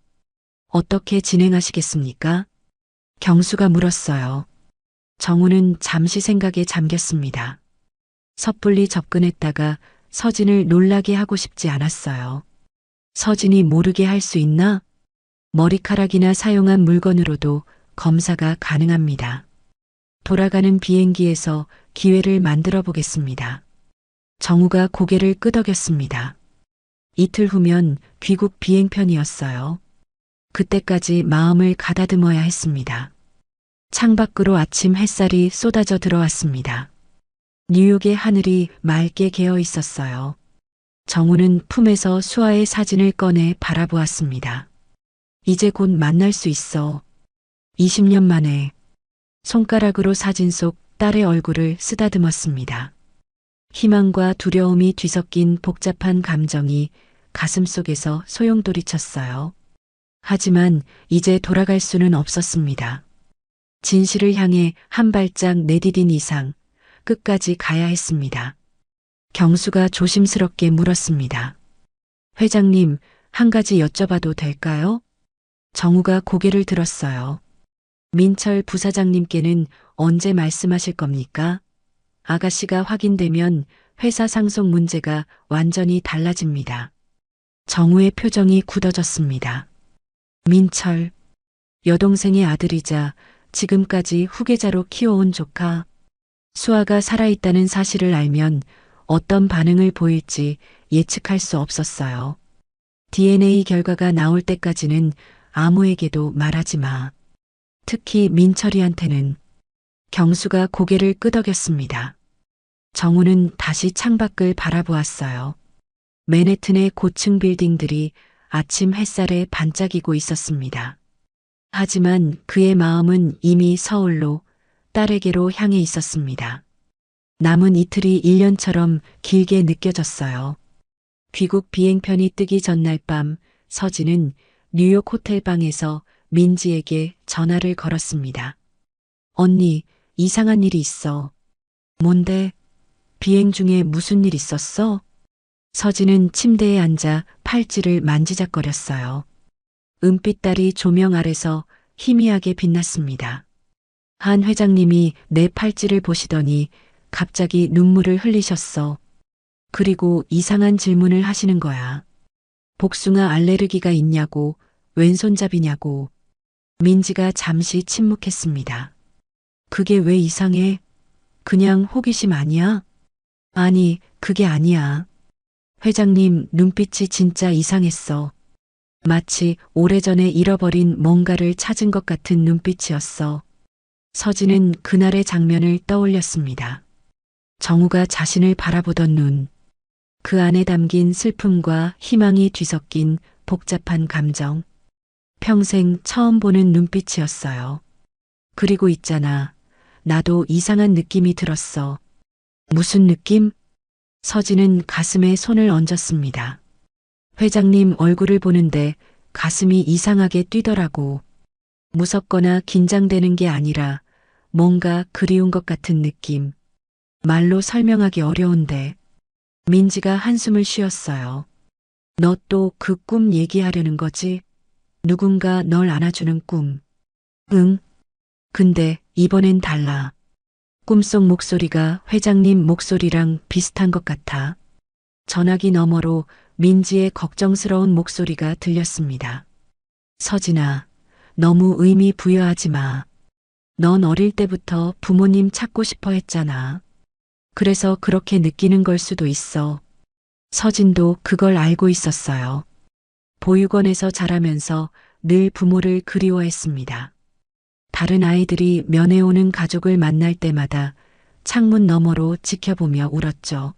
어떻게 진행하시겠습니까? 경수가 물었어요. 정우는 잠시 생각에 잠겼습니다. 섣불리 접근했다가 서진을 놀라게 하고 싶지 않았어요. 서진이 모르게 할 수 있나? 머리카락이나 사용한 물건으로도 검사가 가능합니다. 돌아가는 비행기에서 기회를 만들어 보겠습니다. 정우가 고개를 끄덕였습니다. 이틀 후면 귀국 비행편이었어요. 그때까지 마음을 가다듬어야 했습니다. 창밖으로 아침 햇살이 쏟아져 들어왔습니다. 뉴욕의 하늘이 맑게 개어 있었어요. 정우는 품에서 수아의 사진을 꺼내 바라보았습니다. 이제 곧 만날 수 있어. 20년 만에. 손가락으로 사진 속 딸의 얼굴을 쓰다듬었습니다. 희망과 두려움이 뒤섞인 복잡한 감정이 가슴속에서 소용돌이쳤어요. 하지만 이제 돌아갈 수는 없었습니다. 진실을 향해 한 발짝 내디딘 이상 끝까지 가야 했습니다. 경수가 조심스럽게 물었습니다. 회장님, 한 가지 여쭤봐도 될까요? 정우가 고개를 들었어요. 민철 부사장님께는 언제 말씀하실 겁니까? 아가씨가 확인되면 회사 상속 문제가 완전히 달라집니다. 정우의 표정이 굳어졌습니다. 민철, 여동생의 아들이자 지금까지 후계자로 키워온 조카. 수아가 살아있다는 사실을 알면 어떤 반응을 보일지 예측할 수 없었어요. DNA 결과가 나올 때까지는 아무에게도 말하지 마. 특히 민철이한테는. 경수가 고개를 끄덕였습니다. 정우는 다시 창밖을 바라보았어요. 맨해튼의 고층 빌딩들이 아침 햇살에 반짝이고 있었습니다. 하지만 그의 마음은 이미 서울로, 딸에게로 향해 있었습니다. 남은 이틀이 1년처럼 길게 느껴졌어요. 귀국 비행편이 뜨기 전날 밤 서진은 뉴욕 호텔 방에서 민지에게 전화를 걸었습니다. 언니, 이상한 일이 있어. 뭔데? 비행 중에 무슨 일 있었어? 서진은 침대에 앉아 팔찌를 만지작거렸어요. 은빛달이 조명 아래서 희미하게 빛났습니다. 한 회장님이 내 팔찌를 보시더니 갑자기 눈물을 흘리셨어. 그리고 이상한 질문을 하시는 거야. 복숭아 알레르기가 있냐고, 왼손잡이냐고. 민지가 잠시 침묵했습니다. 그게 왜 이상해? 그냥 호기심 아니야? 아니, 그게 아니야. 회장님 눈빛이 진짜 이상했어. 마치 오래전에 잃어버린 뭔가를 찾은 것 같은 눈빛이었어. 서진은 그날의 장면을 떠올렸습니다. 정우가 자신을 바라보던 눈. 그 안에 담긴 슬픔과 희망이 뒤섞인 복잡한 감정. 평생 처음 보는 눈빛이었어요. 그리고 있잖아. 나도 이상한 느낌이 들었어. 무슨 느낌? 서진은 가슴에 손을 얹었습니다. 회장님 얼굴을 보는데 가슴이 이상하게 뛰더라고. 무섭거나 긴장되는 게 아니라 뭔가 그리운 것 같은 느낌. 말로 설명하기 어려운데. 민지가 한숨을 쉬었어요. 너 또 그 꿈 얘기하려는 거지? 누군가 널 안아주는 꿈. 응. 근데 이번엔 달라. 꿈속 목소리가 회장님 목소리랑 비슷한 것 같아. 전화기 너머로 민지의 걱정스러운 목소리가 들렸습니다. 서진아, 너무 의미 부여하지 마. 넌 어릴 때부터 부모님 찾고 싶어 했잖아. 그래서 그렇게 느끼는 걸 수도 있어. 서진도 그걸 알고 있었어요. 보육원에서 자라면서 늘 부모를 그리워했습니다. 다른 아이들이 면회오는 가족을 만날 때마다 창문 너머로 지켜보며 울었죠.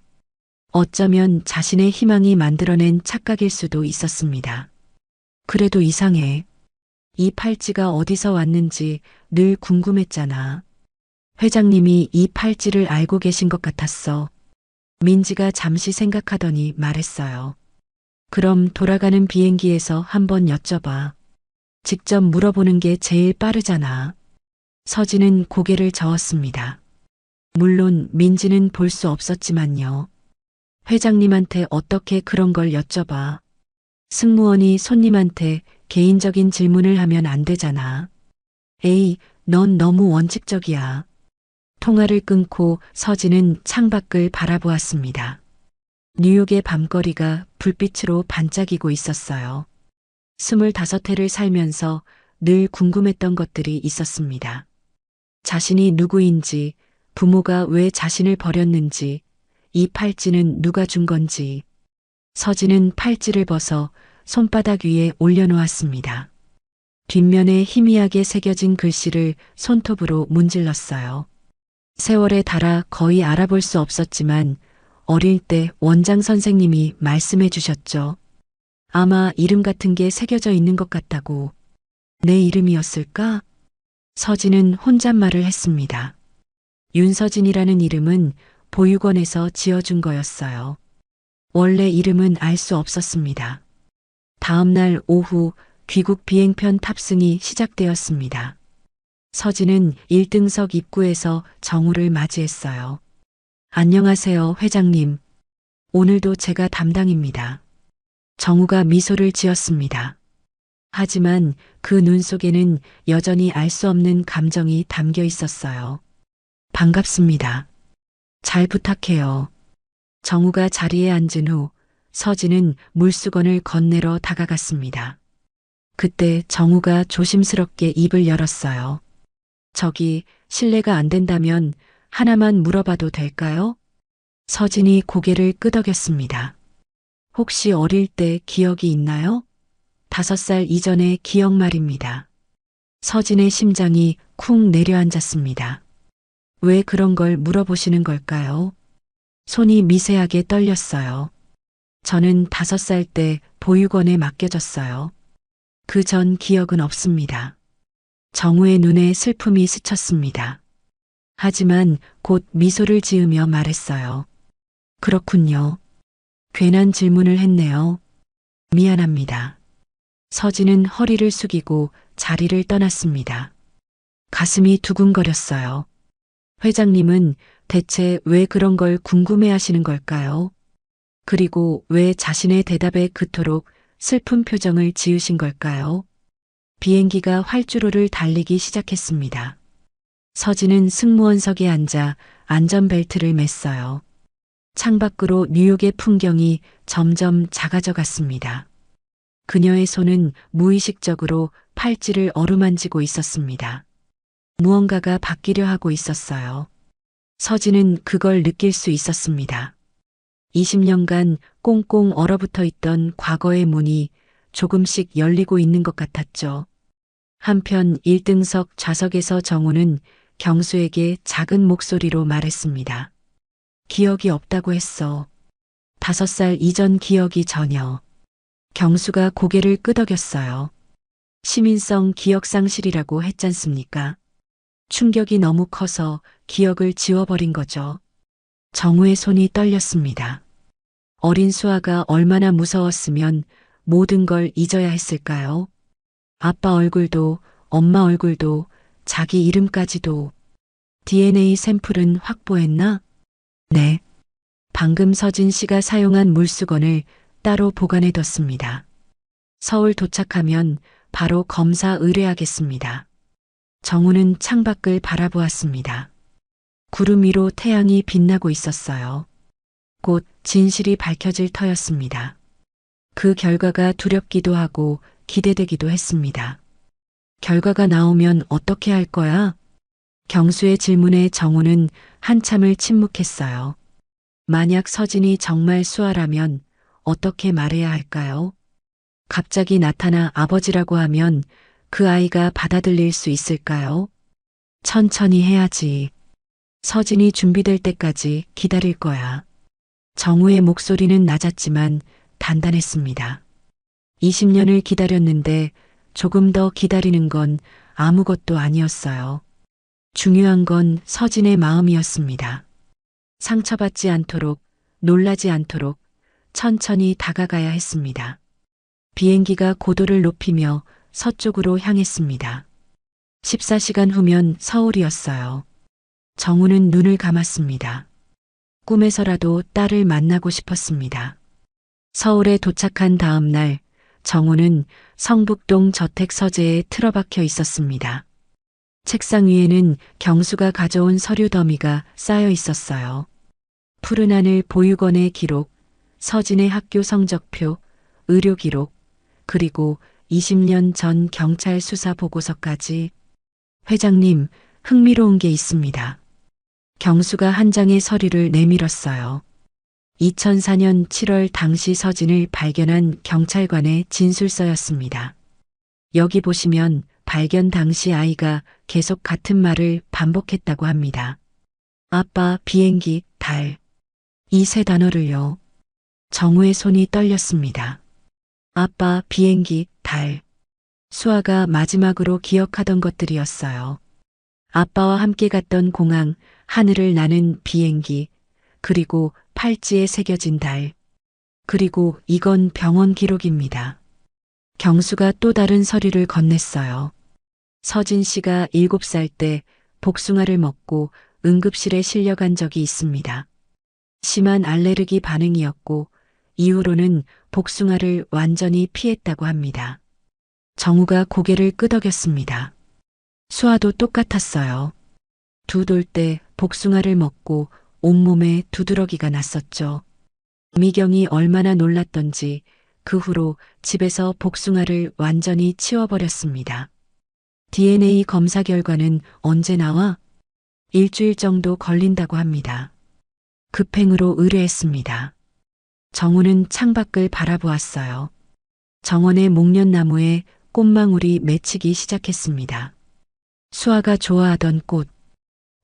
어쩌면 자신의 희망이 만들어낸 착각일 수도 있었습니다. 그래도 이상해. 이 팔찌가 어디서 왔는지 늘 궁금했잖아. 회장님이 이 팔찌를 알고 계신 것 같았어. 민지가 잠시 생각하더니 말했어요. 그럼 돌아가는 비행기에서 한번 여쭤봐. 직접 물어보는 게 제일 빠르잖아. 서진은 고개를 저었습니다. 물론 민지는 볼 수 없었지만요. 회장님한테 어떻게 그런 걸 여쭤봐. 승무원이 손님한테 개인적인 질문을 하면 안 되잖아. 에이, 넌 너무 원칙적이야. 통화를 끊고 서진은 창밖을 바라보았습니다. 뉴욕의 밤거리가 불빛으로 반짝이고 있었어요. 25해를 살면서 늘 궁금했던 것들이 있었습니다. 자신이 누구인지, 부모가 왜 자신을 버렸는지, 이 팔찌는 누가 준 건지. 서진은 팔찌를 벗어 손바닥 위에 올려놓았습니다. 뒷면에 희미하게 새겨진 글씨를 손톱으로 문질렀어요. 세월에 달아 거의 알아볼 수 없었지만 어릴 때 원장 선생님이 말씀해 주셨죠. 아마 이름 같은 게 새겨져 있는 것 같다고. 내 이름이었을까? 서진은 혼잣말을 했습니다. 윤서진이라는 이름은 보육원에서 지어준 거였어요. 원래 이름은 알 수 없었습니다. 다음 날 오후 귀국 비행편 탑승이 시작되었습니다. 서진은 1등석 입구에서 정우를 맞이했어요. 안녕하세요, 회장님. 오늘도 제가 담당입니다. 정우가 미소를 지었습니다. 하지만 그 눈 속에는 여전히 알 수 없는 감정이 담겨 있었어요. 반갑습니다. 잘 부탁해요. 정우가 자리에 앉은 후 서진은 물수건을 건네러 다가갔습니다. 그때 정우가 조심스럽게 입을 열었어요. 저기 실례가 안 된다면 하나만 물어봐도 될까요? 서진이 고개를 끄덕였습니다. 혹시 어릴 때 기억이 있나요? 5살 이전의 기억 말입니다. 서진의 심장이 쿵 내려앉았습니다. 왜 그런 걸 물어보시는 걸까요? 손이 미세하게 떨렸어요. 저는 5살 때 보육원에 맡겨졌어요. 그 전 기억은 없습니다. 정우의 눈에 슬픔이 스쳤습니다. 하지만 곧 미소를 지으며 말했어요. 그렇군요. 괜한 질문을 했네요. 미안합니다. 서진은 허리를 숙이고 자리를 떠났습니다. 가슴이 두근거렸어요. 회장님은 대체 왜 그런 걸 궁금해 하시는 걸까요? 그리고 왜 자신의 대답에 그토록 슬픈 표정을 지으신 걸까요? 비행기가 활주로를 달리기 시작했습니다. 서진은 승무원석에 앉아 안전벨트를 맸어요. 창밖으로 뉴욕의 풍경이 점점 작아져 갔습니다. 그녀의 손은 무의식적으로 팔찌를 어루만지고 있었습니다. 무언가가 바뀌려 하고 있었어요. 서진은 그걸 느낄 수 있었습니다. 20년간 꽁꽁 얼어붙어 있던 과거의 문이 조금씩 열리고 있는 것 같았죠. 한편 1등석 좌석에서 정우는 경수에게 작은 목소리로 말했습니다. 기억이 없다고 했어. 5살 이전 기억이 전혀. 경수가 고개를 끄덕였어요. 시민성 기억상실이라고 했잖습니까? 충격이 너무 커서 기억을 지워버린 거죠. 정우의 손이 떨렸습니다. 어린 수아가 얼마나 무서웠으면 모든 걸 잊어야 했을까요? 아빠 얼굴도, 엄마 얼굴도, 자기 이름까지도. DNA 샘플은 확보했나? 네. 방금 서진 씨가 사용한 물수건을 따로 보관해뒀습니다. 서울 도착하면 바로 검사 의뢰하겠습니다. 정우는 창밖을 바라보았습니다. 구름 위로 태양이 빛나고 있었어요. 곧 진실이 밝혀질 터였습니다. 그 결과가 두렵기도 하고 기대되기도 했습니다. 결과가 나오면 어떻게 할 거야? 경수의 질문에 정우는 한참을 침묵했어요. 만약 서진이 정말 수아라면 어떻게 말해야 할까요? 갑자기 나타나 아버지라고 하면 그 아이가 받아들일 수 있을까요? 천천히 해야지. 서진이 준비될 때까지 기다릴 거야. 정우의 목소리는 낮았지만 단단했습니다. 20년을 기다렸는데 조금 더 기다리는 건 아무것도 아니었어요. 중요한 건 서진의 마음이었습니다. 상처받지 않도록, 놀라지 않도록 천천히 다가가야 했습니다. 비행기가 고도를 높이며 서쪽으로 향했습니다. 14시간 후면 서울이었어요. 정우는 눈을 감았습니다. 꿈에서라도 딸을 만나고 싶었습니다. 서울에 도착한 다음 날 정우는 성북동 저택 서재에 틀어박혀 있었습니다. 책상 위에는 경수가 가져온 서류 더미가 쌓여 있었어요. 푸른 하늘 보육원의 기록, 서진의 학교 성적표, 의료 기록, 그리고 20년 전 경찰 수사 보고서까지. 회장님, 흥미로운 게 있습니다. 경수가 한 장의 서류를 내밀었어요. 2004년 7월 당시 서진을 발견한 경찰관의 진술서였습니다. 여기 보시면 발견 당시 아이가 계속 같은 말을 반복했다고 합니다. 아빠, 비행기, 달. 이 세 단어를요. 정우의 손이 떨렸습니다. 아빠, 비행기, 달. 수아가 마지막으로 기억하던 것들이었어요. 아빠와 함께 갔던 공항, 하늘을 나는 비행기, 그리고 팔찌에 새겨진 달. 그리고 이건 병원 기록입니다. 경수가 또 다른 서류를 건넸어요. 서진 씨가 7살 때 복숭아를 먹고 응급실에 실려간 적이 있습니다. 심한 알레르기 반응이었고 이후로는 복숭아를 완전히 피했다고 합니다. 정우가 고개를 끄덕였습니다. 수아도 똑같았어요. 두 돌 때 복숭아를 먹고 온몸에 두드러기가 났었죠. 미경이 얼마나 놀랐던지 그 후로 집에서 복숭아를 완전히 치워버렸습니다. DNA 검사 결과는 언제 나와? 일주일 정도 걸린다고 합니다. 급행으로 의뢰했습니다. 정우는 창밖을 바라보았어요. 정원의 목련나무에 꽃망울이 맺히기 시작했습니다. 수아가 좋아하던 꽃.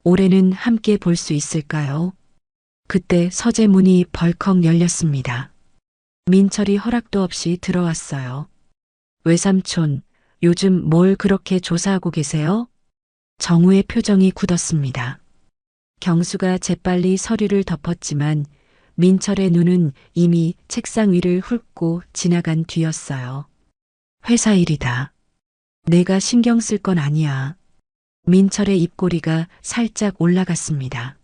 올해는 함께 볼 수 있을까요? 그때 서재 문이 벌컥 열렸습니다. 민철이 허락도 없이 들어왔어요. 외삼촌, 요즘 뭘 그렇게 조사하고 계세요? 정우의 표정이 굳었습니다. 경수가 재빨리 서류를 덮었지만 민철의 눈은 이미 책상 위를 훑고 지나간 뒤였어요. 회사 일이다. 내가 신경 쓸 건 아니야. 민철의 입꼬리가 살짝 올라갔습니다.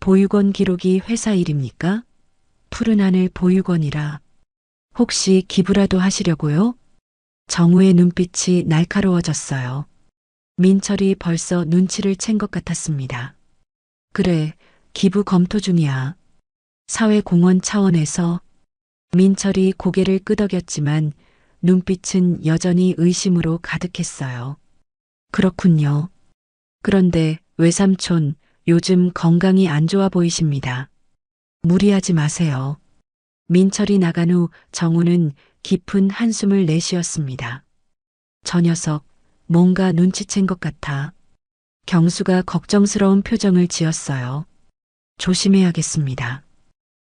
보육원 기록이 회사 일입니까? 푸른 하늘 보육원이라. 혹시 기부라도 하시려고요? 정우의 눈빛이 날카로워졌어요. 민철이 벌써 눈치를 챈 것 같았습니다. 그래, 기부 검토 중이야. 사회공헌 차원에서. 민철이 고개를 끄덕였지만 눈빛은 여전히 의심으로 가득했어요. 그렇군요. 그런데 외삼촌, 요즘 건강이 안 좋아 보이십니다. 무리하지 마세요. 민철이 나간 후 정우는 깊은 한숨을 내쉬었습니다. 저 녀석, 뭔가 눈치챈 것 같아. 경수가 걱정스러운 표정을 지었어요. 조심해야겠습니다.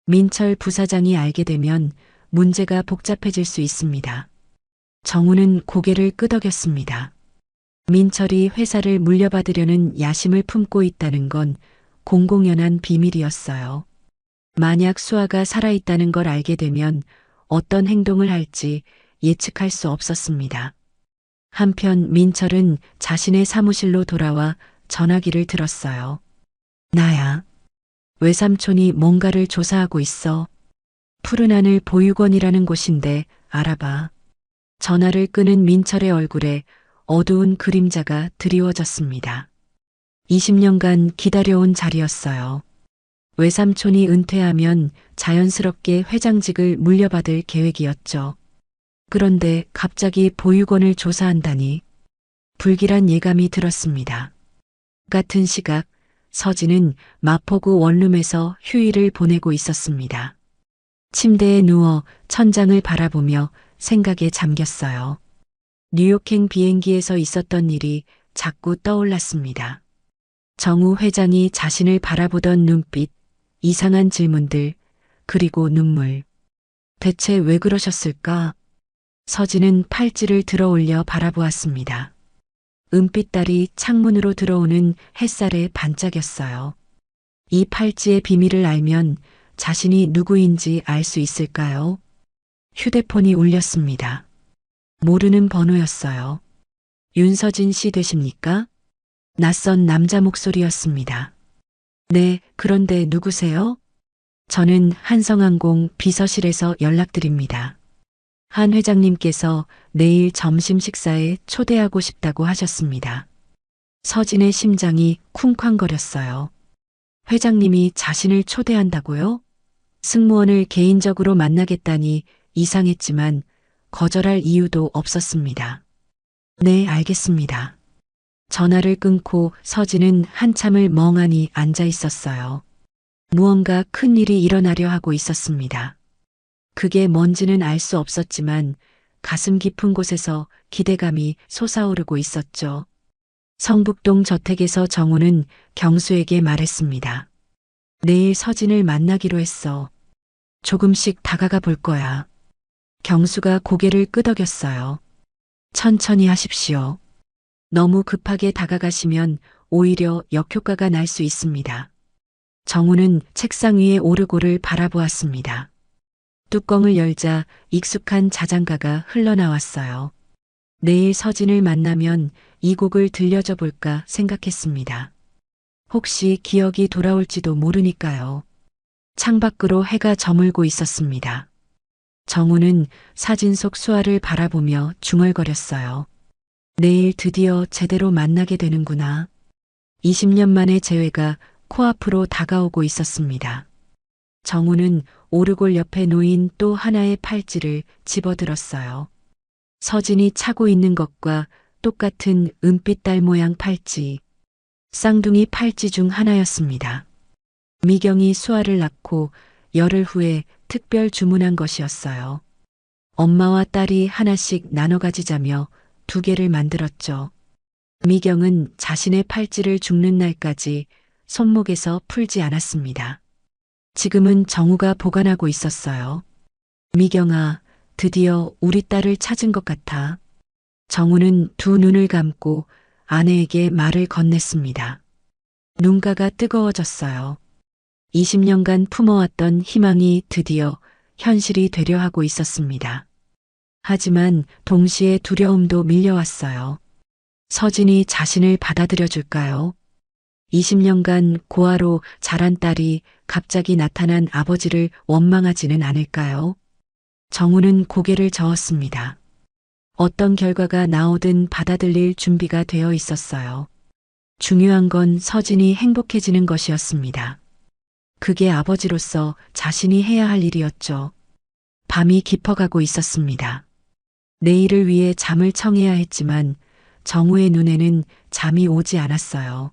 민철 부사장이 알게 되면 문제가 복잡해질 수 있습니다. 정우는 고개를 끄덕였습니다. 민철이 회사를 물려받으려는 야심을 품고 있다는 건 공공연한 비밀이었어요. 만약 수아가 살아있다는 걸 알게 되면 어떤 행동을 할지 예측할 수 없었습니다. 한편 민철은 자신의 사무실로 돌아와 전화기를 들었어요. 나야. 외삼촌이 뭔가를 조사하고 있어. 푸른 하늘 보육원이라는 곳인데 알아봐. 전화를 끄는 민철의 얼굴에 어두운 그림자가 드리워졌습니다. 20년간 기다려온 자리였어요. 외삼촌이 은퇴하면 자연스럽게 회장직을 물려받을 계획이었죠. 그런데 갑자기 보육원을 조사한다니 불길한 예감이 들었습니다. 같은 시각 서진은 마포구 원룸에서 휴일을 보내고 있었습니다. 침대에 누워 천장을 바라보며 생각에 잠겼어요. 뉴욕행 비행기에서 있었던 일이 자꾸 떠올랐습니다. 정우 회장이 자신을 바라보던 눈빛, 이상한 질문들, 그리고 눈물. 대체 왜 그러셨을까? 서진은 팔찌를 들어 올려 바라보았습니다. 은빛달이 창문으로 들어오는 햇살에 반짝였어요. 이 팔찌의 비밀을 알면 자신이 누구인지 알 수 있을까요? 휴대폰이 울렸습니다. 모르는 번호였어요. 윤서진 씨 되십니까? 낯선 남자 목소리였습니다. 네, 그런데 누구세요? 저는 한성항공 비서실에서 연락드립니다. 한 회장님께서 내일 점심 식사에 초대하고 싶다고 하셨습니다. 서진의 심장이 쿵쾅거렸어요. 회장님이 자신을 초대한다고요? 승무원을 개인적으로 만나겠다니 이상했지만 거절할 이유도 없었습니다. 네, 알겠습니다. 전화를 끊고 서진은 한참을 멍하니 앉아 있었어요. 무언가 큰 일이 일어나려 하고 있었습니다. 그게 뭔지는 알 수 없었지만 가슴 깊은 곳에서 기대감이 솟아오르고 있었죠. 성북동 저택에서 정우는 경수에게 말했습니다. 내일 서진을 만나기로 했어. 조금씩 다가가 볼 거야. 경수가 고개를 끄덕였어요. 천천히 하십시오. 너무 급하게 다가가시면 오히려 역효과가 날 수 있습니다. 정우는 책상 위에 오르골을 바라보았습니다. 뚜껑을 열자 익숙한 자장가가 흘러나왔어요. 내일 서진을 만나면 이 곡을 들려줘 볼까 생각했습니다. 혹시 기억이 돌아올지도 모르니까요. 창밖으로 해가 저물고 있었습니다. 정우는 사진 속 수아를 바라보며 중얼거렸어요. 내일 드디어 제대로 만나게 되는구나. 20년 만의 재회가 코앞으로 다가오고 있었습니다. 정우는 오르골 옆에 놓인 또 하나의 팔찌를 집어들었어요. 서진이 차고 있는 것과 똑같은 은빛 달 모양 팔찌. 쌍둥이 팔찌 중 하나였습니다. 미경이 수아를 낳고 열흘 후에 특별 주문한 것이었어요. 엄마와 딸이 하나씩 나눠 가지자며 2개를 만들었죠. 미경은 자신의 팔찌를 죽는 날까지 손목에서 풀지 않았습니다. 지금은 정우가 보관하고 있었어요. 미경아, 드디어 우리 딸을 찾은 것 같아. 정우는 2 눈을 감고 아내에게 말을 건넸습니다. 눈가가 뜨거워졌어요. 20년간 품어왔던 희망이 드디어 현실이 되려 하고 있었습니다. 하지만 동시에 두려움도 밀려왔어요. 서진이 자신을 받아들여 줄까요? 20년간 고아로 자란 딸이 갑자기 나타난 아버지를 원망하지는 않을까요? 정우는 고개를 저었습니다. 어떤 결과가 나오든 받아들일 준비가 되어 있었어요. 중요한 건 서진이 행복해지는 것이었습니다. 그게 아버지로서 자신이 해야 할 일이었죠. 밤이 깊어가고 있었습니다. 내일을 위해 잠을 청해야 했지만 정우의 눈에는 잠이 오지 않았어요.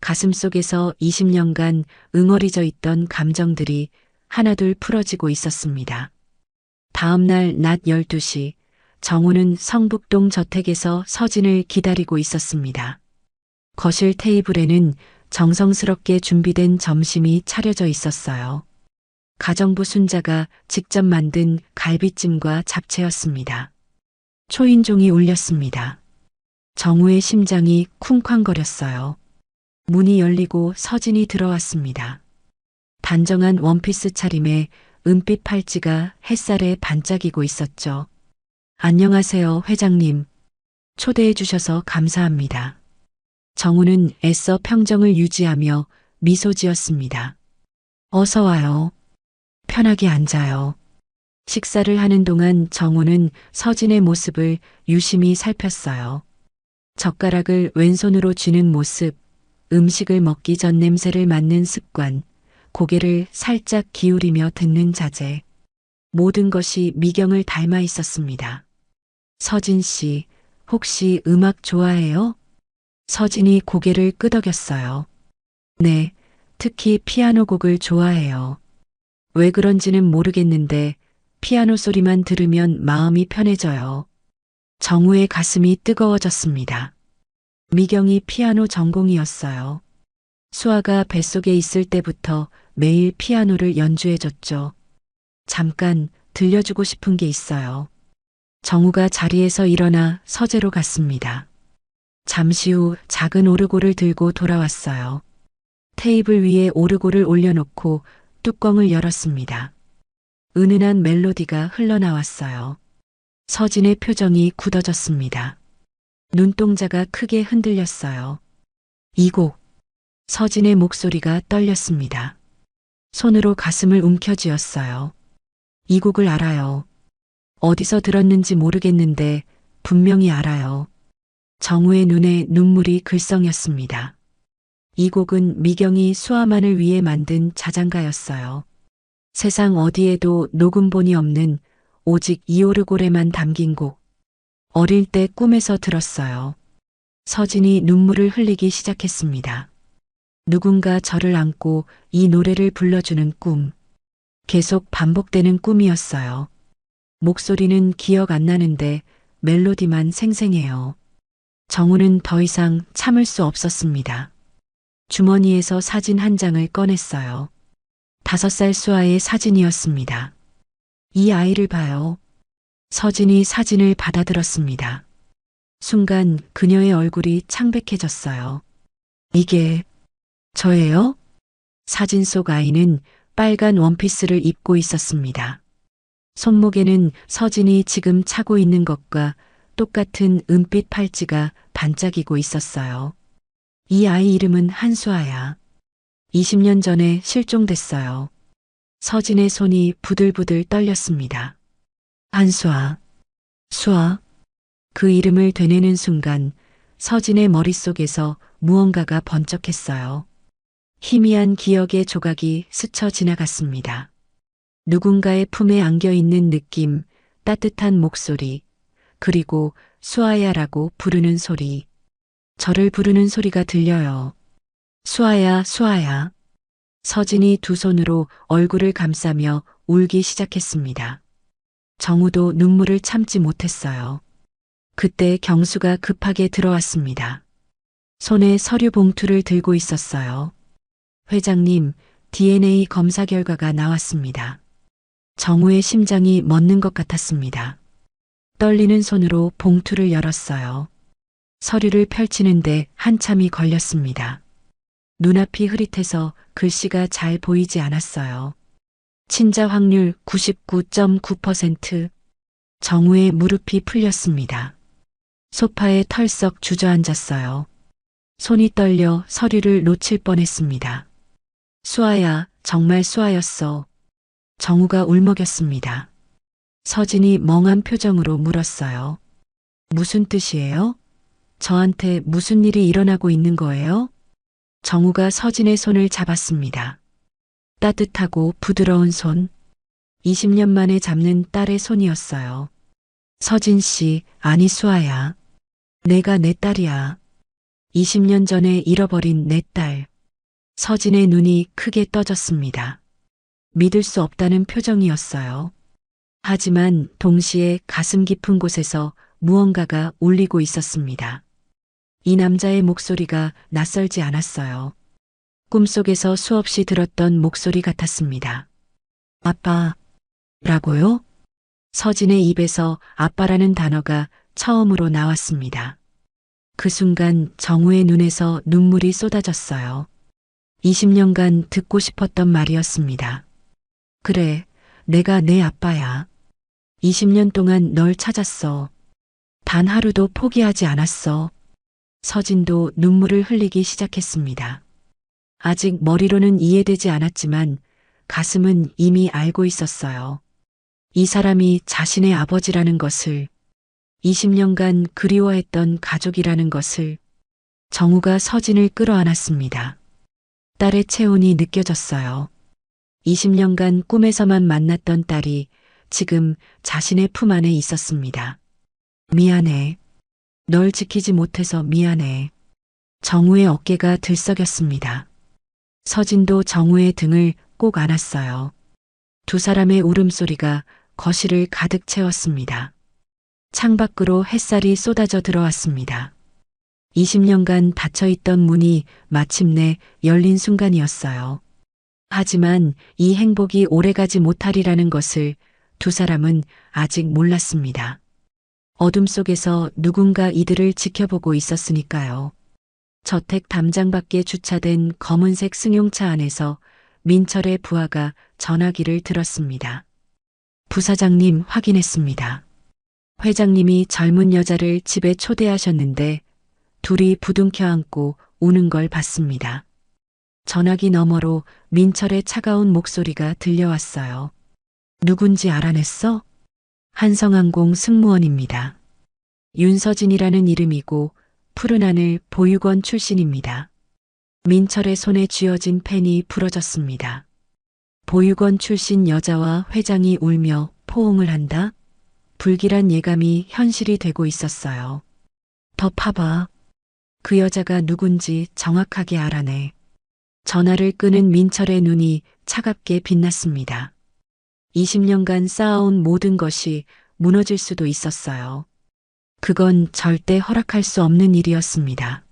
가슴속에서 20년간 응어리져 있던 감정들이 하나둘 풀어지고 있었습니다. 다음 날 낮 12시 정우는 성북동 저택에서 서진을 기다리고 있었습니다. 거실 테이블에는 정성스럽게 준비된 점심이 차려져 있었어요. 가정부 순자가 직접 만든 갈비찜과 잡채였습니다. 초인종이 울렸습니다. 정우의 심장이 쿵쾅거렸어요. 문이 열리고 서진이 들어왔습니다. 단정한 원피스 차림에 은빛 팔찌가 햇살에 반짝이고 있었죠. 안녕하세요, 회장님. 초대해 주셔서 감사합니다. 정우는 애써 평정을 유지하며 미소 지었습니다. 어서 와요. 편하게 앉아요. 식사를 하는 동안 정우는 서진의 모습을 유심히 살폈어요. 젓가락을 왼손으로 쥐는 모습, 음식을 먹기 전 냄새를 맡는 습관, 고개를 살짝 기울이며 듣는 자세. 모든 것이 미경을 닮아 있었습니다. 서진 씨, 혹시 음악 좋아해요? 서진이 고개를 끄덕였어요. 네, 특히 피아노 곡을 좋아해요. 왜 그런지는 모르겠는데 피아노 소리만 들으면 마음이 편해져요. 정우의 가슴이 뜨거워졌습니다. 미경이 피아노 전공이었어요. 수아가 뱃속에 있을 때부터 매일 피아노를 연주해줬죠. 잠깐 들려주고 싶은 게 있어요. 정우가 자리에서 일어나 서재로 갔습니다. 잠시 후 작은 오르골을 들고 돌아왔어요. 테이블 위에 오르골을 올려놓고 뚜껑을 열었습니다. 은은한 멜로디가 흘러나왔어요. 서진의 표정이 굳어졌습니다. 눈동자가 크게 흔들렸어요. 이 곡. 서진의 목소리가 떨렸습니다. 손으로 가슴을 움켜쥐었어요. 이 곡을 알아요. 어디서 들었는지 모르겠는데 분명히 알아요. 정우의 눈에 눈물이 글썽였습니다. 이 곡은 미경이 수아만을 위해 만든 자장가였어요. 세상 어디에도 녹음본이 없는 오직 이 오르골에만 담긴 곡. 어릴 때 꿈에서 들었어요. 서진이 눈물을 흘리기 시작했습니다. 누군가 저를 안고 이 노래를 불러주는 꿈. 계속 반복되는 꿈이었어요. 목소리는 기억 안 나는데 멜로디만 생생해요. 정우는 더 이상 참을 수 없었습니다. 주머니에서 사진 한 장을 꺼냈어요. 5살 수아의 사진이었습니다. 이 아이를 봐요. 서진이 사진을 받아들었습니다. 순간 그녀의 얼굴이 창백해졌어요. 이게 저예요? 사진 속 아이는 빨간 원피스를 입고 있었습니다. 손목에는 서진이 지금 차고 있는 것과 똑같은 은빛 팔찌가 반짝이고 있었어요. 이 아이 이름은 한수아야. 20년 전에 실종됐어요. 서진의 손이 부들부들 떨렸습니다. 한수아, 수아. 그 이름을 되뇌는 순간 서진의 머릿속에서 무언가가 번쩍했어요. 희미한 기억의 조각이 스쳐 지나갔습니다. 누군가의 품에 안겨 있는 느낌, 따뜻한 목소리, 그리고 수아야라고 부르는 소리. 저를 부르는 소리가 들려요. 수아야, 수아야. 서진이 두 손으로 얼굴을 감싸며 울기 시작했습니다. 정우도 눈물을 참지 못했어요. 그때 경수가 급하게 들어왔습니다. 손에 서류 봉투를 들고 있었어요. 회장님, DNA 검사 결과가 나왔습니다. 정우의 심장이 멎는 것 같았습니다. 떨리는 손으로 봉투를 열었어요. 서류를 펼치는데 한참이 걸렸습니다. 눈앞이 흐릿해서 글씨가 잘 보이지 않았어요. 친자 확률 99.9%. 정우의 무릎이 풀렸습니다. 소파에 털썩 주저앉았어요. 손이 떨려 서류를 놓칠 뻔했습니다. 수아야, 정말 수아였어. 정우가 울먹였습니다. 서진이 멍한 표정으로 물었어요. 무슨 뜻이에요? 저한테 무슨 일이 일어나고 있는 거예요? 정우가 서진의 손을 잡았습니다. 따뜻하고 부드러운 손. 20년 만에 잡는 딸의 손이었어요. 서진 씨, 아니 수아야. 내가 내 딸이야. 20년 전에 잃어버린 내 딸. 서진의 눈이 크게 떠졌습니다. 믿을 수 없다는 표정이었어요. 하지만 동시에 가슴 깊은 곳에서 무언가가 울리고 있었습니다. 이 남자의 목소리가 낯설지 않았어요. 꿈속에서 수없이 들었던 목소리 같았습니다. 아빠라고요? 서진의 입에서 아빠라는 단어가 처음으로 나왔습니다. 그 순간 정우의 눈에서 눈물이 쏟아졌어요. 20년간 듣고 싶었던 말이었습니다. 그래, 내가 내 아빠야. 20년 동안 널 찾았어. 단 하루도 포기하지 않았어. 서진도 눈물을 흘리기 시작했습니다. 아직 머리로는 이해되지 않았지만 가슴은 이미 알고 있었어요. 이 사람이 자신의 아버지라는 것을, 20년간 그리워했던 가족이라는 것을. 정우가 서진을 끌어안았습니다. 딸의 체온이 느껴졌어요. 20년간 꿈에서만 만났던 딸이 지금 자신의 품 안에 있었습니다. 미안해. 널 지키지 못해서 미안해. 정우의 어깨가 들썩였습니다. 서진도 정우의 등을 꼭 안았어요. 두 사람의 울음소리가 거실을 가득 채웠습니다. 창밖으로 햇살이 쏟아져 들어왔습니다. 20년간 닫혀있던 문이 마침내 열린 순간이었어요. 하지만 이 행복이 오래가지 못하리라는 것을 두 사람은 아직 몰랐습니다. 어둠 속에서 누군가 이들을 지켜보고 있었으니까요. 저택 담장 밖에 주차된 검은색 승용차 안에서 민철의 부하가 전화기를 들었습니다. 부사장님 확인했습니다. 회장님이 젊은 여자를 집에 초대하셨는데 둘이 부둥켜 안고 우는 걸 봤습니다. 전화기 너머로 민철의 차가운 목소리가 들려왔어요. 누군지 알아냈어? 한성항공 승무원입니다. 윤서진이라는 이름이고 푸른 하늘 보육원 출신입니다. 민철의 손에 쥐어진 펜이 부러졌습니다. 보육원 출신 여자와 회장이 울며 포옹을 한다? 불길한 예감이 현실이 되고 있었어요. 더 파봐. 그 여자가 누군지 정확하게 알아내. 전화를 끄는 민철의 눈이 차갑게 빛났습니다. 20년간 쌓아온 모든 것이 무너질 수도 있었어요. 그건 절대 허락할 수 없는 일이었습니다.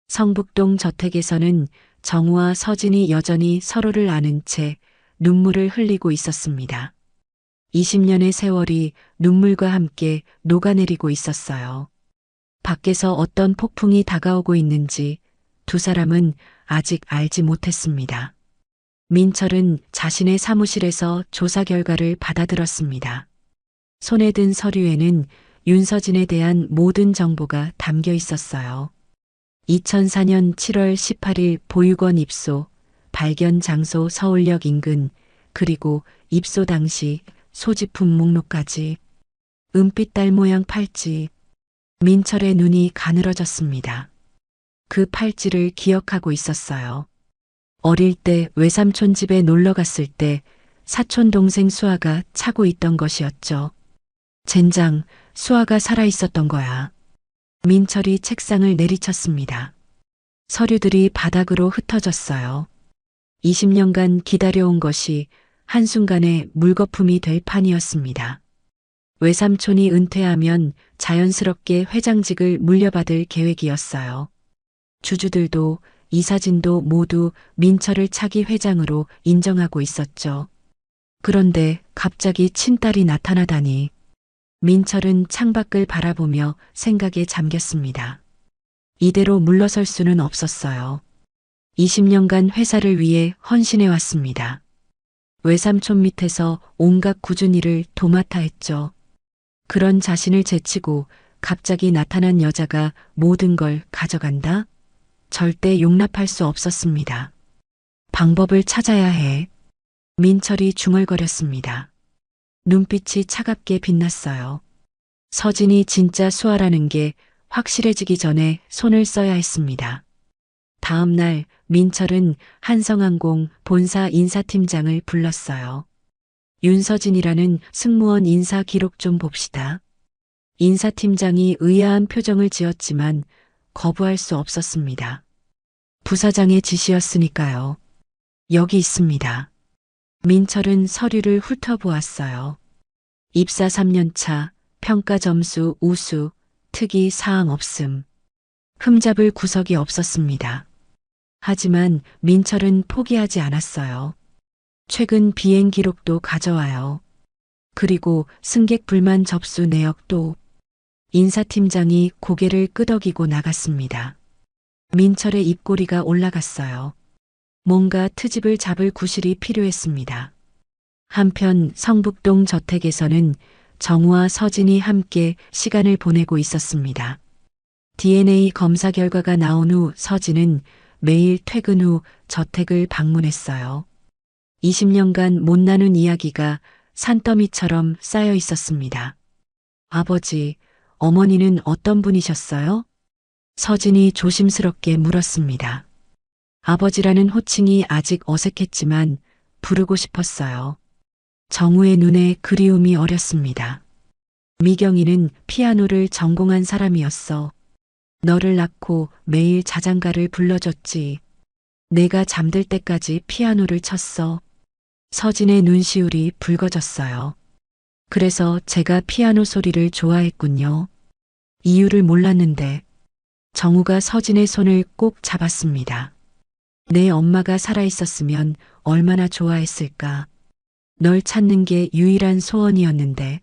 성북동 저택에서는 정우와 서진이 여전히 서로를 아는 채 눈물을 흘리고 있었습니다. 20년의 세월이 눈물과 함께 녹아내리고 있었어요. 밖에서 어떤 폭풍이 다가오고 있는지 두 사람은 아직 알지 못했습니다. 민철은 자신의 사무실에서 조사 결과를 받아들었습니다. 손에 든 서류에는 윤서진에 대한 모든 정보가 담겨 있었어요. 2004년 7월 18일 보육원 입소, 발견 장소 서울역 인근, 그리고 입소 당시 소지품 목록까지. 은빛 달 모양 팔찌. 민철의 눈이 가늘어졌습니다. 그 팔찌를 기억하고 있었어요. 어릴 때 외삼촌 집에 놀러 갔을 때 사촌 동생 수아가 차고 있던 것이었죠. 젠장, 수아가 살아 있었던 거야. 민철이 책상을 내리쳤습니다. 서류들이 바닥으로 흩어졌어요. 20년간 기다려온 것이 한순간에 물거품이 될 판이었습니다. 외삼촌이 은퇴하면 자연스럽게 회장직을 물려받을 계획이었어요. 주주들도 이사진도 모두 민철을 차기 회장으로 인정하고 있었죠. 그런데 갑자기 친딸이 나타나다니. 민철은 창밖을 바라보며 생각에 잠겼습니다. 이대로 물러설 수는 없었어요. 20년간 회사를 위해 헌신해 왔습니다. 외삼촌 밑에서 온갖 굳은 일을 도맡아 했죠. 그런 자신을 제치고 갑자기 나타난 여자가 모든 걸 가져간다? 절대 용납할 수 없었습니다. 방법을 찾아야 해. 민철이 중얼거렸습니다. 눈빛이 차갑게 빛났어요. 서진이 진짜 수아라는 게 확실해지기 전에 손을 써야 했습니다. 다음 날 민철은 한성항공 본사 인사팀장을 불렀어요. 윤서진이라는 승무원 인사 기록 좀 봅시다. 인사팀장이 의아한 표정을 지었지만 거부할 수 없었습니다. 부사장의 지시였으니까요. 여기 있습니다. 민철은 서류를 훑어보았어요. 입사 3년 차, 평가 점수 우수, 특이 사항 없음. 흠잡을 구석이 없었습니다. 하지만 민철은 포기하지 않았어요. 최근 비행 기록도 가져와요. 그리고 승객 불만 접수 내역도. 인사팀장이 고개를 끄덕이고 나갔습니다. 민철의 입꼬리가 올라갔어요. 뭔가 트집을 잡을 구실이 필요했습니다. 한편 성북동 저택에서는 정우와 서진이 함께 시간을 보내고 있었습니다. DNA 검사 결과가 나온 후 서진은 매일 퇴근 후 저택을 방문했어요. 20년간 못 나눈 이야기가 산더미처럼 쌓여 있었습니다. 아버지, 어머니는 어떤 분이셨어요? 서진이 조심스럽게 물었습니다. 아버지라는 호칭이 아직 어색했지만 부르고 싶었어요. 정우의 눈에 그리움이 어렸습니다. 미경이는 피아노를 전공한 사람이었어. 너를 낳고 매일 자장가를 불러줬지. 내가 잠들 때까지 피아노를 쳤어. 서진의 눈시울이 붉어졌어요. 그래서 제가 피아노 소리를 좋아했군요. 이유를 몰랐는데 정우가 서진의 손을 꼭 잡았습니다. 내 엄마가 살아있었으면 얼마나 좋아했을까. 널 찾는 게 유일한 소원이었는데.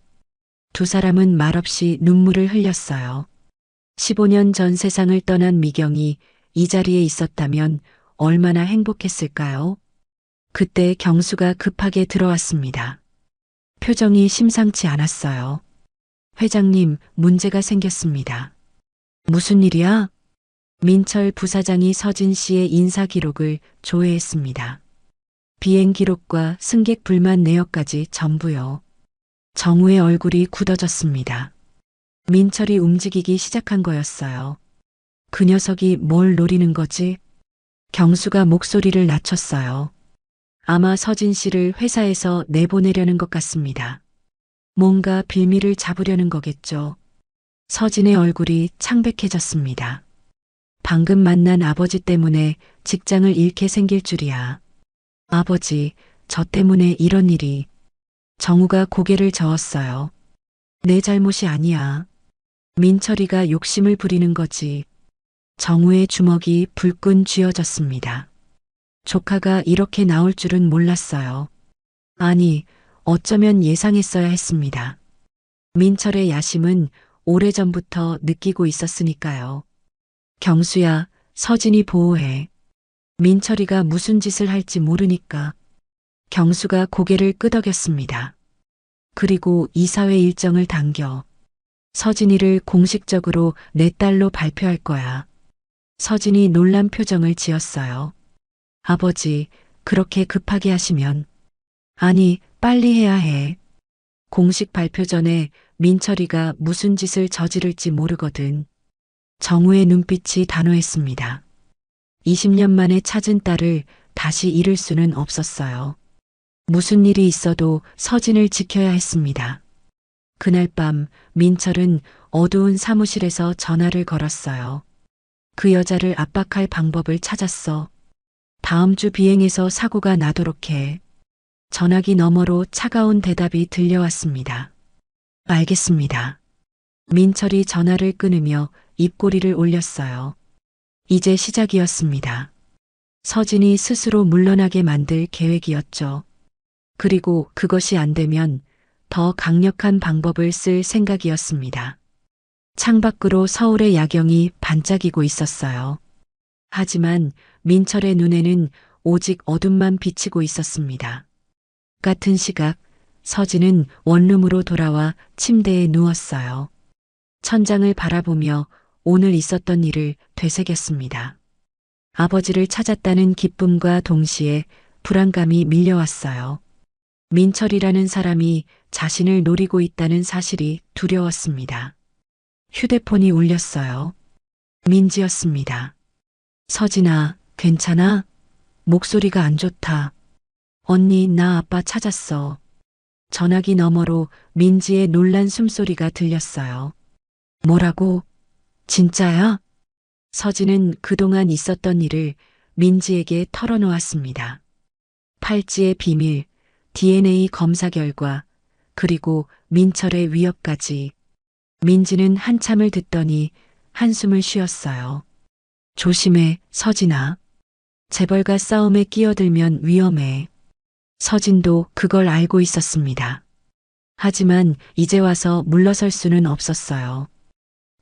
두 사람은 말없이 눈물을 흘렸어요. 15년 전 세상을 떠난 미경이 이 자리에 있었다면 얼마나 행복했을까요? 그때 경수가 급하게 들어왔습니다. 표정이 심상치 않았어요. 회장님, 문제가 생겼습니다. 무슨 일이야? 민철 부사장이 서진 씨의 인사 기록을 조회했습니다. 비행 기록과 승객 불만 내역까지 전부요. 정우의 얼굴이 굳어졌습니다. 민철이 움직이기 시작한 거였어요. 그 녀석이 뭘 노리는 거지? 경수가 목소리를 낮췄어요. 아마 서진 씨를 회사에서 내보내려는 것 같습니다. 뭔가 빌미를 잡으려는 거겠죠. 서진의 얼굴이 창백해졌습니다. 방금 만난 아버지 때문에 직장을 잃게 생길 줄이야. 아버지, 저 때문에 이런 일이. 정우가 고개를 저었어요. 내 잘못이 아니야. 민철이가 욕심을 부리는 거지. 정우의 주먹이 불끈 쥐어졌습니다. 조카가 이렇게 나올 줄은 몰랐어요. 아니, 어쩌면 예상했어야 했습니다. 민철의 야심은 오래전부터 느끼고 있었으니까요. 경수야, 서진이 보호해. 민철이가 무슨 짓을 할지 모르니까. 경수가 고개를 끄덕였습니다. 그리고 이사회 일정을 당겨. 서진이를 공식적으로 내 딸로 발표할 거야. 서진이 놀란 표정을 지었어요. 아버지, 그렇게 급하게 하시면. 아니, 빨리 해야 해. 공식 발표 전에 민철이가 무슨 짓을 저지를지 모르거든. 정우의 눈빛이 단호했습니다. 20년 만에 찾은 딸을 다시 잃을 수는 없었어요. 무슨 일이 있어도 서진을 지켜야 했습니다. 그날 밤 민철은 어두운 사무실에서 전화를 걸었어요. 그 여자를 압박할 방법을 찾았어. 다음 주 비행해서 사고가 나도록 해. 전화기 너머로 차가운 대답이 들려왔습니다. 알겠습니다. 민철이 전화를 끊으며 입꼬리를 올렸어요. 이제 시작이었습니다. 서진이 스스로 물러나게 만들 계획이었죠. 그리고 그것이 안 되면 더 강력한 방법을 쓸 생각이었습니다. 창밖으로 서울의 야경이 반짝이고 있었어요. 하지만 민철의 눈에는 오직 어둠만 비치고 있었습니다. 같은 시각 서진은 원룸으로 돌아와 침대에 누웠어요. 천장을 바라보며 오늘 있었던 일을 되새겼습니다. 아버지를 찾았다는 기쁨과 동시에 불안감이 밀려왔어요. 민철이라는 사람이 자신을 노리고 있다는 사실이 두려웠습니다. 휴대폰이 울렸어요. 민지였습니다. 서진아, 괜찮아? 목소리가 안 좋다. 언니, 나 아빠 찾았어. 전화기 너머로 민지의 놀란 숨소리가 들렸어요. 뭐라고? 진짜야? 서진은 그동안 있었던 일을 민지에게 털어놓았습니다. 팔찌의 비밀, DNA 검사 결과, 그리고 민철의 위협까지. 민지는 한참을 듣더니 한숨을 쉬었어요. 조심해, 서진아. 재벌과 싸움에 끼어들면 위험해. 서진도 그걸 알고 있었습니다. 하지만 이제 와서 물러설 수는 없었어요.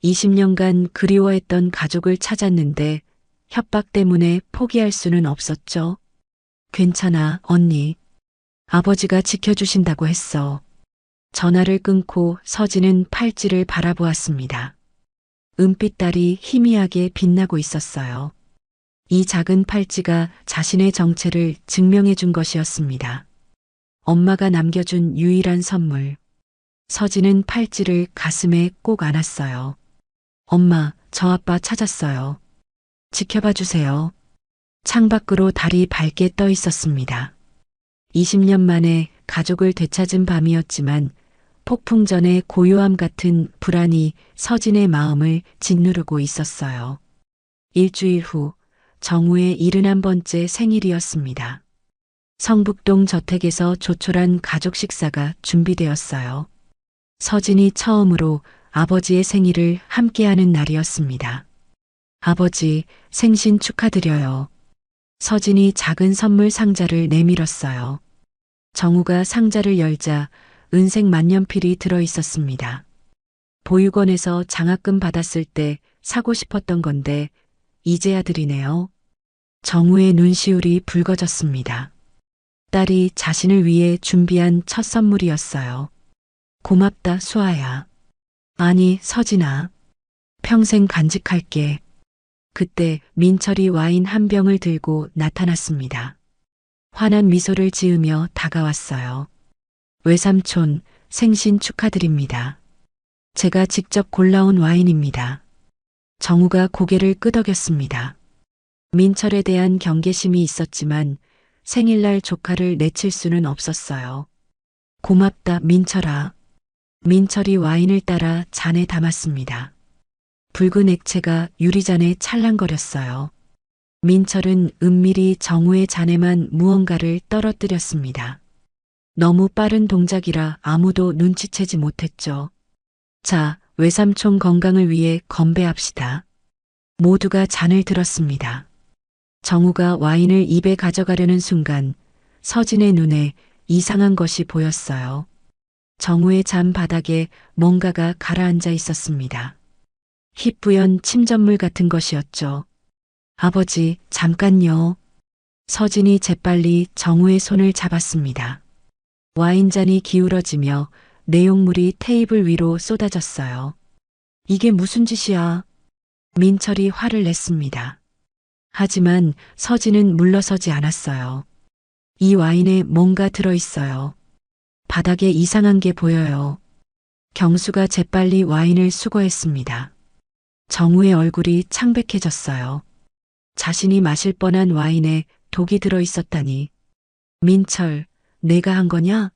20년간 그리워했던 가족을 찾았는데 협박 때문에 포기할 수는 없었죠. 괜찮아, 언니. 아버지가 지켜주신다고 했어. 전화를 끊고 서진은 팔찌를 바라보았습니다. 은빛달이 희미하게 빛나고 있었어요. 이 작은 팔찌가 자신의 정체를 증명해 준 것이었습니다. 엄마가 남겨준 유일한 선물. 서진은 팔찌를 가슴에 꼭 안았어요. 엄마, 저 아빠 찾았어요. 지켜봐 주세요. 창밖으로 달이 밝게 떠 있었습니다. 20년 만에 가족을 되찾은 밤이었지만 폭풍 전의 고요함 같은 불안이 서진의 마음을 짓누르고 있었어요. 일주일 후 정우의 71번째 생일이었습니다. 성북동 저택에서 조촐한 가족 식사가 준비되었어요. 서진이 처음으로 아버지의 생일을 함께하는 날이었습니다. 아버지, 생신 축하드려요. 서진이 작은 선물 상자를 내밀었어요. 정우가 상자를 열자 은색 만년필이 들어 있었습니다. 보육원에서 장학금 받았을 때 사고 싶었던 건데 이제야 드리네요. 정우의 눈시울이 붉어졌습니다. 딸이 자신을 위해 준비한 첫 선물이었어요. 고맙다, 수아야. 아니, 서진아. 평생 간직할게. 그때 민철이 와인 한 병을 들고 나타났습니다. 환한 미소를 지으며 다가왔어요. 외삼촌, 생신 축하드립니다. 제가 직접 골라온 와인입니다. 정우가 고개를 끄덕였습니다. 민철에 대한 경계심이 있었지만 생일날 조카를 내칠 수는 없었어요. 고맙다, 민철아. 민철이 와인을 따라 잔에 담았습니다. 붉은 액체가 유리잔에 찰랑거렸어요. 민철은 은밀히 정우의 잔에만 무언가를 떨어뜨렸습니다. 너무 빠른 동작이라 아무도 눈치채지 못했죠. 자, 외삼촌 건강을 위해 건배합시다. 모두가 잔을 들었습니다. 정우가 와인을 입에 가져가려는 순간 서진의 눈에 이상한 것이 보였어요. 정우의 잔 바닥에 뭔가가 가라앉아 있었습니다. 희뿌연 침전물 같은 것이었죠. 아버지, 잠깐요. 서진이 재빨리 정우의 손을 잡았습니다. 와인잔이 기울어지며 내용물이 테이블 위로 쏟아졌어요. 이게 무슨 짓이야? 민철이 화를 냈습니다. 하지만 서진은 물러서지 않았어요. 이 와인에 뭔가 들어있어요. 바닥에 이상한 게 보여요. 경수가 재빨리 와인을 수거했습니다. 정우의 얼굴이 창백해졌어요. 자신이 마실 뻔한 와인에 독이 들어있었다니. 민철, 내가 한 거냐?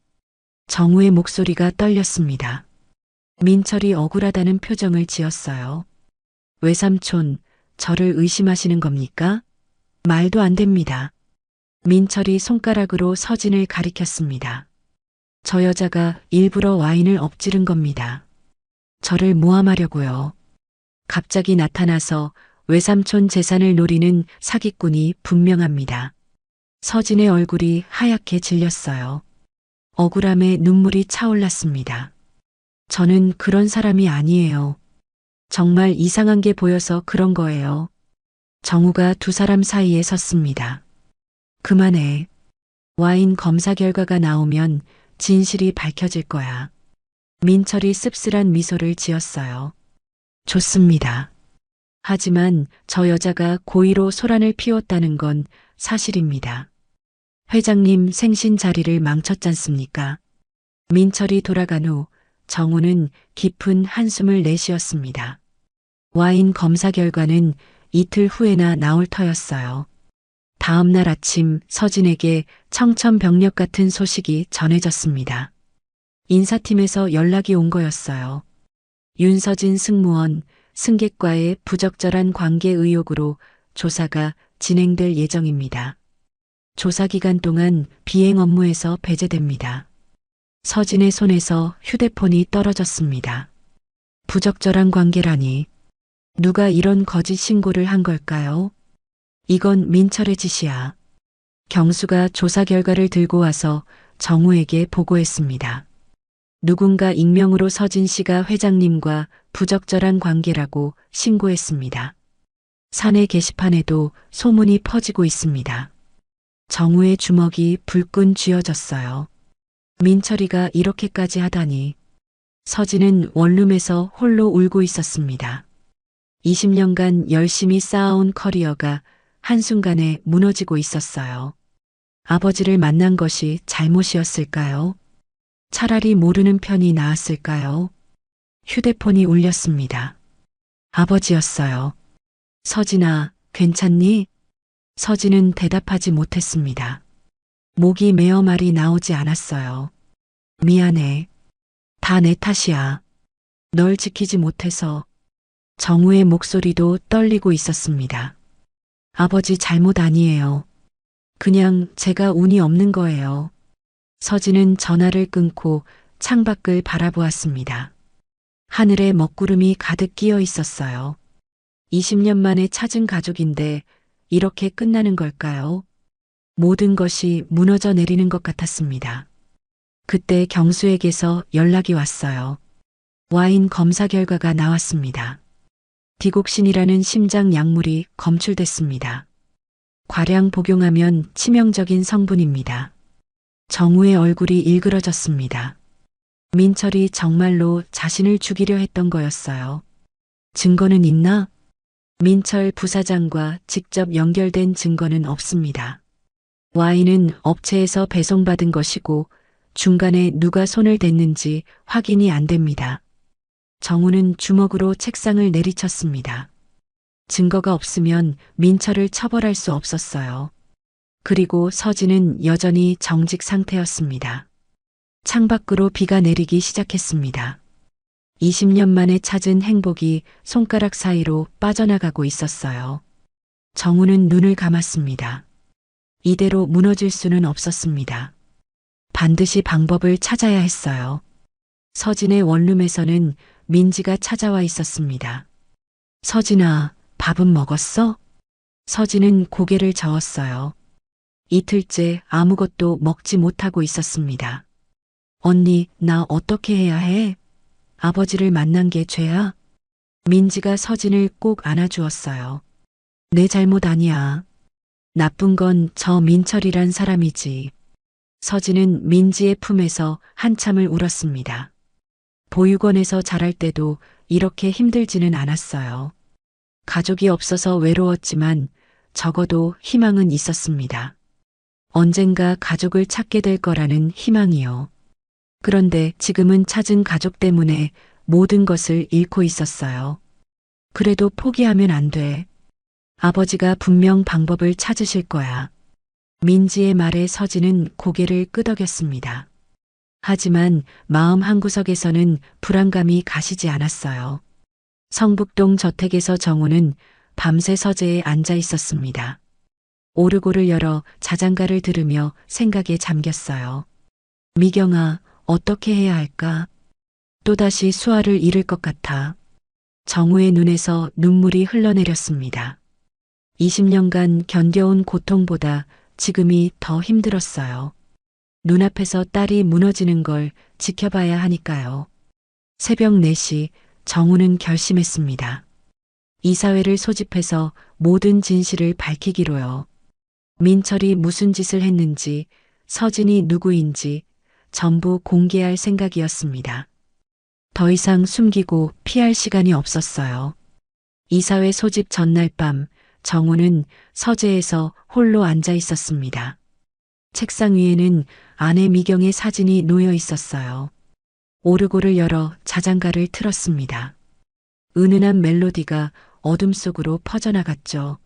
정우의 목소리가 떨렸습니다. 민철이 억울하다는 표정을 지었어요. 외삼촌, 저를 의심하시는 겁니까? 말도 안 됩니다. 민철이 손가락으로 서진을 가리켰습니다. 저 여자가 일부러 와인을 엎지른 겁니다. 저를 모함하려고요. 갑자기 나타나서 외삼촌 재산을 노리는 사기꾼이 분명합니다. 서진의 얼굴이 하얗게 질렸어요. 억울함에 눈물이 차올랐습니다. 저는 그런 사람이 아니에요. 정말 이상한 게 보여서 그런 거예요. 정우가 두 사람 사이에 섰습니다. 그만해. 와인 검사 결과가 나오면 진실이 밝혀질 거야. 민철이 씁쓸한 미소를 지었어요. 좋습니다. 하지만 저 여자가 고의로 소란을 피웠다는 건 사실입니다. 회장님 생신 자리를 망쳤잖습니까? 민철이 돌아간 후 정우는 깊은 한숨을 내쉬었습니다. 와인 검사 결과는 이틀 후에나 나올 터였어요. 다음 날 아침 서진에게 청천벽력 같은 소식이 전해졌습니다. 인사팀에서 연락이 온 거였어요. 윤서진 승무원, 승객과의 부적절한 관계 의혹으로 조사가 진행될 예정입니다. 조사 기간 동안 비행 업무에서 배제됩니다. 서진의 손에서 휴대폰이 떨어졌습니다. 부적절한 관계라니. 누가 이런 거짓 신고를 한 걸까요? 이건 민철의 짓이야. 경수가 조사 결과를 들고 와서 정우에게 보고했습니다. 누군가 익명으로 서진 씨가 회장님과 부적절한 관계라고 신고했습니다. 사내 게시판에도 소문이 퍼지고 있습니다. 정우의 주먹이 불끈 쥐어졌어요. 민철이가 이렇게까지 하다니. 서진은 원룸에서 홀로 울고 있었습니다. 20년간 열심히 쌓아온 커리어가 한순간에 무너지고 있었어요. 아버지를 만난 것이 잘못이었을까요? 차라리 모르는 편이 나았을까요? 휴대폰이 울렸습니다. 아버지였어요. 서진아, 괜찮니? 서진은 대답하지 못했습니다. 목이 메어 말이 나오지 않았어요. 미안해. 다 내 탓이야. 널 지키지 못해서. 정우의 목소리도 떨리고 있었습니다. 아버지 잘못 아니에요. 그냥 제가 운이 없는 거예요. 서진은 전화를 끊고 창밖을 바라보았습니다. 하늘에 먹구름이 가득 끼어 있었어요. 20년 만에 찾은 가족인데 이렇게 끝나는 걸까요? 모든 것이 무너져 내리는 것 같았습니다. 그때 경수에게서 연락이 왔어요. 와인 검사 결과가 나왔습니다. 디곡신이라는 심장 약물이 검출됐습니다. 과량 복용하면 치명적인 성분입니다. 정우의 얼굴이 일그러졌습니다. 민철이 정말로 자신을 죽이려 했던 거였어요. 증거는 있나? 민철 부사장과 직접 연결된 증거는 없습니다. 와인은 업체에서 배송받은 것이고 중간에 누가 손을 댔는지 확인이 안 됩니다. 정우는 주먹으로 책상을 내리쳤습니다. 증거가 없으면 민철을 처벌할 수 없었어요. 그리고 서진은 여전히 정직 상태였습니다. 창밖으로 비가 내리기 시작했습니다. 20년 만에 찾은 행복이 손가락 사이로 빠져나가고 있었어요. 정우는 눈을 감았습니다. 이대로 무너질 수는 없었습니다. 반드시 방법을 찾아야 했어요. 서진의 원룸에서는 민지가 찾아와 있었습니다. 서진아, 밥은 먹었어? 서진은 고개를 저었어요. 이틀째 아무것도 먹지 못하고 있었습니다. 언니, 나 어떻게 해야 해? 아버지를 만난 게 죄야? 민지가 서진을 꼭 안아주었어요. 내 잘못 아니야. 나쁜 건 저 민철이란 사람이지. 서진은 민지의 품에서 한참을 울었습니다. 보육원에서 자랄 때도 이렇게 힘들지는 않았어요. 가족이 없어서 외로웠지만 적어도 희망은 있었습니다. 언젠가 가족을 찾게 될 거라는 희망이요. 그런데 지금은 찾은 가족 때문에 모든 것을 잃고 있었어요. 그래도 포기하면 안 돼. 아버지가 분명 방법을 찾으실 거야. 민지의 말에 서진은 고개를 끄덕였습니다. 하지만 마음 한구석에서는 불안감이 가시지 않았어요. 성북동 저택에서 정우는 밤새 서재에 앉아 있었습니다. 오르골을 열어 자장가를 들으며 생각에 잠겼어요. 미경아, 어떻게 해야 할까? 또다시 수아를 잃을 것 같아. 정우의 눈에서 눈물이 흘러내렸습니다. 20년간 견뎌온 고통보다 지금이 더 힘들었어요. 눈앞에서 딸이 무너지는 걸 지켜봐야 하니까요. 새벽 4시 정우는 결심했습니다. 이사회를 소집해서 모든 진실을 밝히기로요. 민철이 무슨 짓을 했는지, 서진이 누구인지 전부 공개할 생각이었습니다. 더 이상 숨기고 피할 시간이 없었어요. 이사회 소집 전날 밤 정우는 서재에서 홀로 앉아 있었습니다. 책상 위에는 아내 미경의 사진이 놓여 있었어요. 오르골을 열어 자장가를 틀었습니다. 은은한 멜로디가 어둠 속으로 퍼져나갔죠.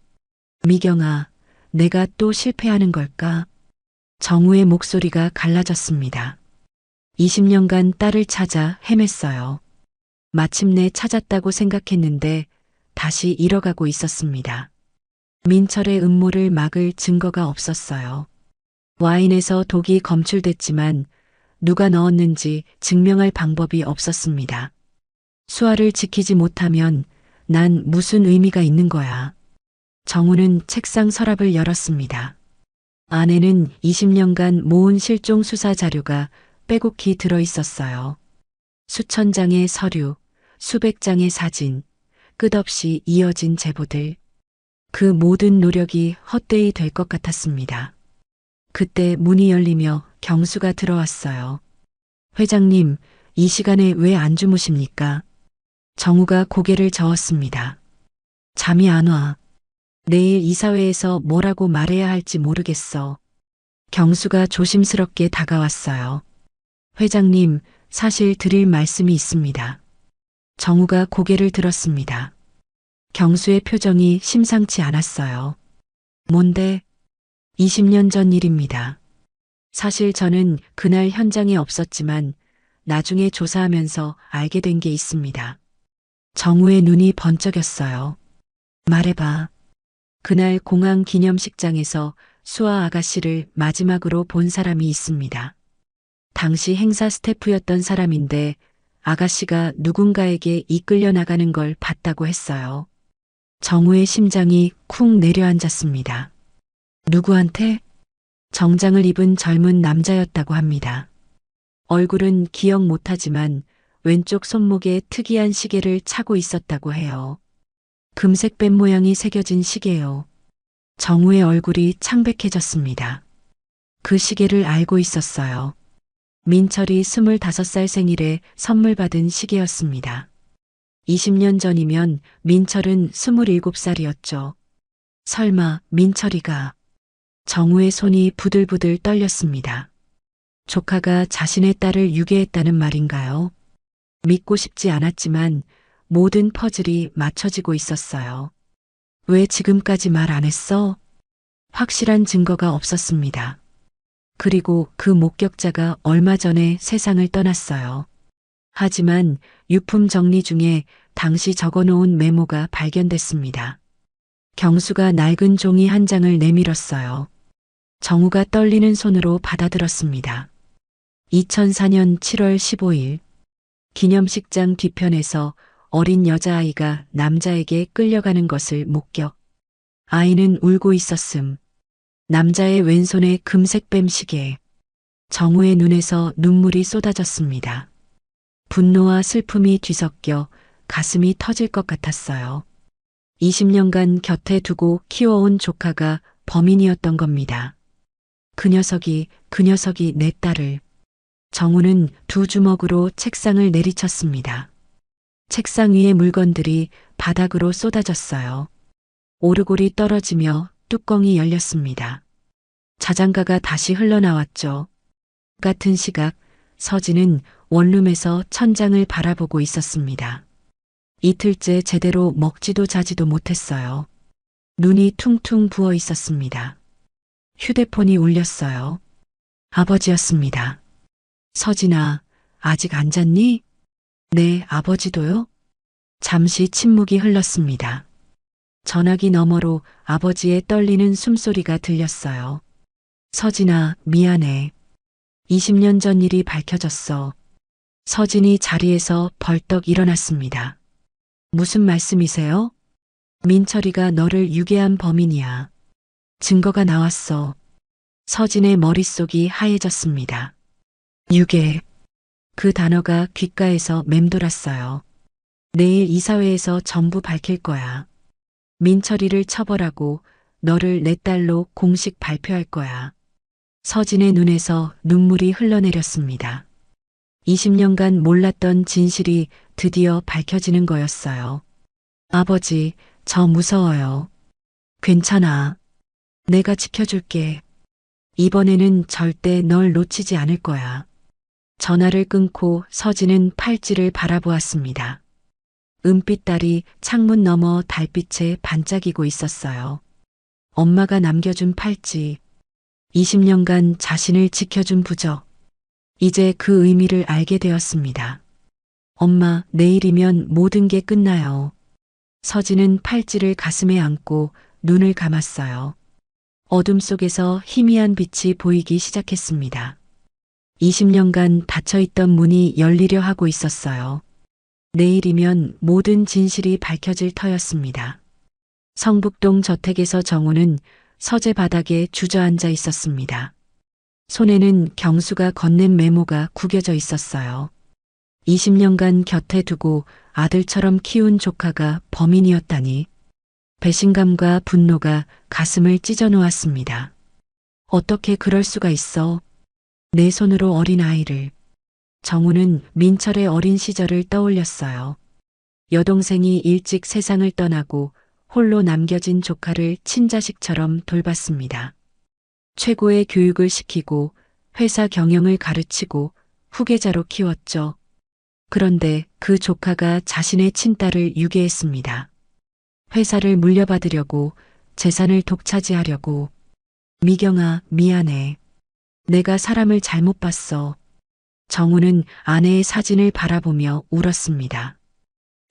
미경아, 내가 또 실패하는 걸까? 정우의 목소리가 갈라졌습니다. 20년간 딸을 찾아 헤맸어요. 마침내 찾았다고 생각했는데 다시 잃어가고 있었습니다. 민철의 음모를 막을 증거가 없었어요. 와인에서 독이 검출됐지만 누가 넣었는지 증명할 방법이 없었습니다. 수아를 지키지 못하면 난 무슨 의미가 있는 거야. 정우는 책상 서랍을 열었습니다. 안에는 20년간 모은 실종 수사 자료가 빼곡히 들어 있었어요. 수천 장의 서류, 수백 장의 사진, 끝없이 이어진 제보들. 그 모든 노력이 헛되이 될 것 같았습니다. 그때 문이 열리며 경수가 들어왔어요. 회장님, 이 시간에 왜 안 주무십니까? 정우가 고개를 저었습니다. 잠이 안 와. 내일 이사회에서 뭐라고 말해야 할지 모르겠어. 경수가 조심스럽게 다가왔어요. 회장님, 사실 드릴 말씀이 있습니다. 정우가 고개를 들었습니다. 경수의 표정이 심상치 않았어요. 뭔데? 20년 전 일입니다. 사실 저는 그날 현장에 없었지만 나중에 조사하면서 알게 된 게 있습니다. 정우의 눈이 번쩍였어요. 말해봐. 그날 공항 기념식장에서 수아 아가씨를 마지막으로 본 사람이 있습니다. 당시 행사 스태프였던 사람인데 아가씨가 누군가에게 이끌려 나가는 걸 봤다고 했어요. 정우의 심장이 쿵 내려앉았습니다. 누구한테? 정장을 입은 젊은 남자였다고 합니다. 얼굴은 기억 못하지만 왼쪽 손목에 특이한 시계를 차고 있었다고 해요. 금색 뱀 모양이 새겨진 시계요. 정우의 얼굴이 창백해졌습니다. 그 시계를 알고 있었어요. 민철이 25살 생일에 선물 받은 시계였습니다. 20년 전이면 민철은 27살이었죠. 설마 민철이가. 정우의 손이 부들부들 떨렸습니다. 조카가 자신의 딸을 유괴했다는 말인가요? 믿고 싶지 않았지만 모든 퍼즐이 맞춰지고 있었어요. 왜 지금까지 말 안 했어? 확실한 증거가 없었습니다. 그리고 그 목격자가 얼마 전에 세상을 떠났어요. 하지만 유품 정리 중에 당시 적어놓은 메모가 발견됐습니다. 경수가 낡은 종이 한 장을 내밀었어요. 정우가 떨리는 손으로 받아들었습니다. 2004년 7월 15일 기념식장 뒤편에서 어린 여자아이가 남자에게 끌려가는 것을 목격. 아이는 울고 있었음. 남자의 왼손에 금색 뱀 시계. 정우의 눈에서 눈물이 쏟아졌습니다. 분노와 슬픔이 뒤섞여 가슴이 터질 것 같았어요. 20년간 곁에 두고 키워온 조카가 범인이었던 겁니다. 그 녀석이 내 딸을. 정우는 두 주먹으로 책상을 내리쳤습니다. 책상 위의 물건들이 바닥으로 쏟아졌어요. 오르골이 떨어지며 뚜껑이 열렸습니다. 자장가가 다시 흘러나왔죠. 같은 시각 서진은 원룸에서 천장을 바라보고 있었습니다. 이틀째 제대로 먹지도 자지도 못했어요. 눈이 퉁퉁 부어 있었습니다. 휴대폰이 울렸어요. 아버지였습니다. 서진아, 아직 안 잤니? 네, 아버지도요? 잠시 침묵이 흘렀습니다. 전화기 너머로 아버지의 떨리는 숨소리가 들렸어요. 서진아, 미안해. 20년 전 일이 밝혀졌어. 서진이 자리에서 벌떡 일어났습니다. 무슨 말씀이세요? 민철이가 너를 유괴한 범인이야. 증거가 나왔어. 서진의 머릿속이 하얘졌습니다. 유괴. 그 단어가 귓가에서 맴돌았어요. 내일 이사회에서 전부 밝힐 거야. 민철이를 처벌하고 너를 내 딸로 공식 발표할 거야. 서진의 눈에서 눈물이 흘러내렸습니다. 20년간 몰랐던 진실이 드디어 밝혀지는 거였어요. 아버지, 저 무서워요. 괜찮아. 내가 지켜줄게. 이번에는 절대 널 놓치지 않을 거야. 전화를 끊고 서진은 팔찌를 바라보았습니다. 은빛 달이 창문 너머 달빛에 반짝이고 있었어요. 엄마가 남겨준 팔찌. 20년간 자신을 지켜준 부적. 이제 그 의미를 알게 되었습니다. 엄마, 내일이면 모든 게 끝나요. 서진은 팔찌를 가슴에 안고 눈을 감았어요. 어둠 속에서 희미한 빛이 보이기 시작했습니다. 20년간 닫혀있던 문이 열리려 하고 있었어요. 내일이면 모든 진실이 밝혀질 터였습니다. 성북동 저택에서 정우는 서재 바닥에 주저앉아 있었습니다. 손에는 경수가 건넨 메모가 구겨져 있었어요. 20년간 곁에 두고 아들처럼 키운 조카가 범인이었다니. 배신감과 분노가 가슴을 찢어 놓았습니다. 어떻게 그럴 수가 있어? 내 손으로 어린 아이를. 정우는 민철의 어린 시절을 떠올렸어요. 여동생이 일찍 세상을 떠나고 홀로 남겨진 조카를 친자식처럼 돌봤습니다. 최고의 교육을 시키고 회사 경영을 가르치고 후계자로 키웠죠. 그런데 그 조카가 자신의 친딸을 유괴했습니다. 회사를 물려받으려고, 재산을 독차지하려고. 미경아, 미안해. 내가 사람을 잘못 봤어. 정우는 아내의 사진을 바라보며 울었습니다.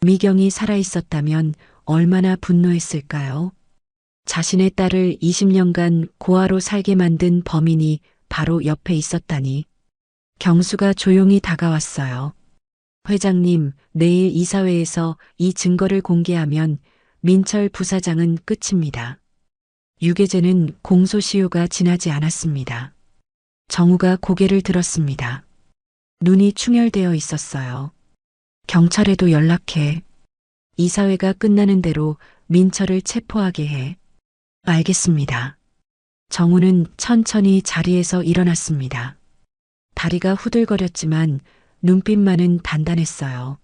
미경이 살아있었다면 얼마나 분노했을까요? 자신의 딸을 20년간 고아로 살게 만든 범인이 바로 옆에 있었다니. 경수가 조용히 다가왔어요. 회장님, 내일 이사회에서 이 증거를 공개하면 민철 부사장은 끝입니다. 유괴죄는 공소시효가 지나지 않았습니다. 정우가 고개를 들었습니다. 눈이 충혈되어 있었어요. 경찰에도 연락해. 이사회가 끝나는 대로 민철을 체포하게 해. 알겠습니다. 정우는 천천히 자리에서 일어났습니다. 다리가 후들거렸지만 눈빛만은 단단했어요.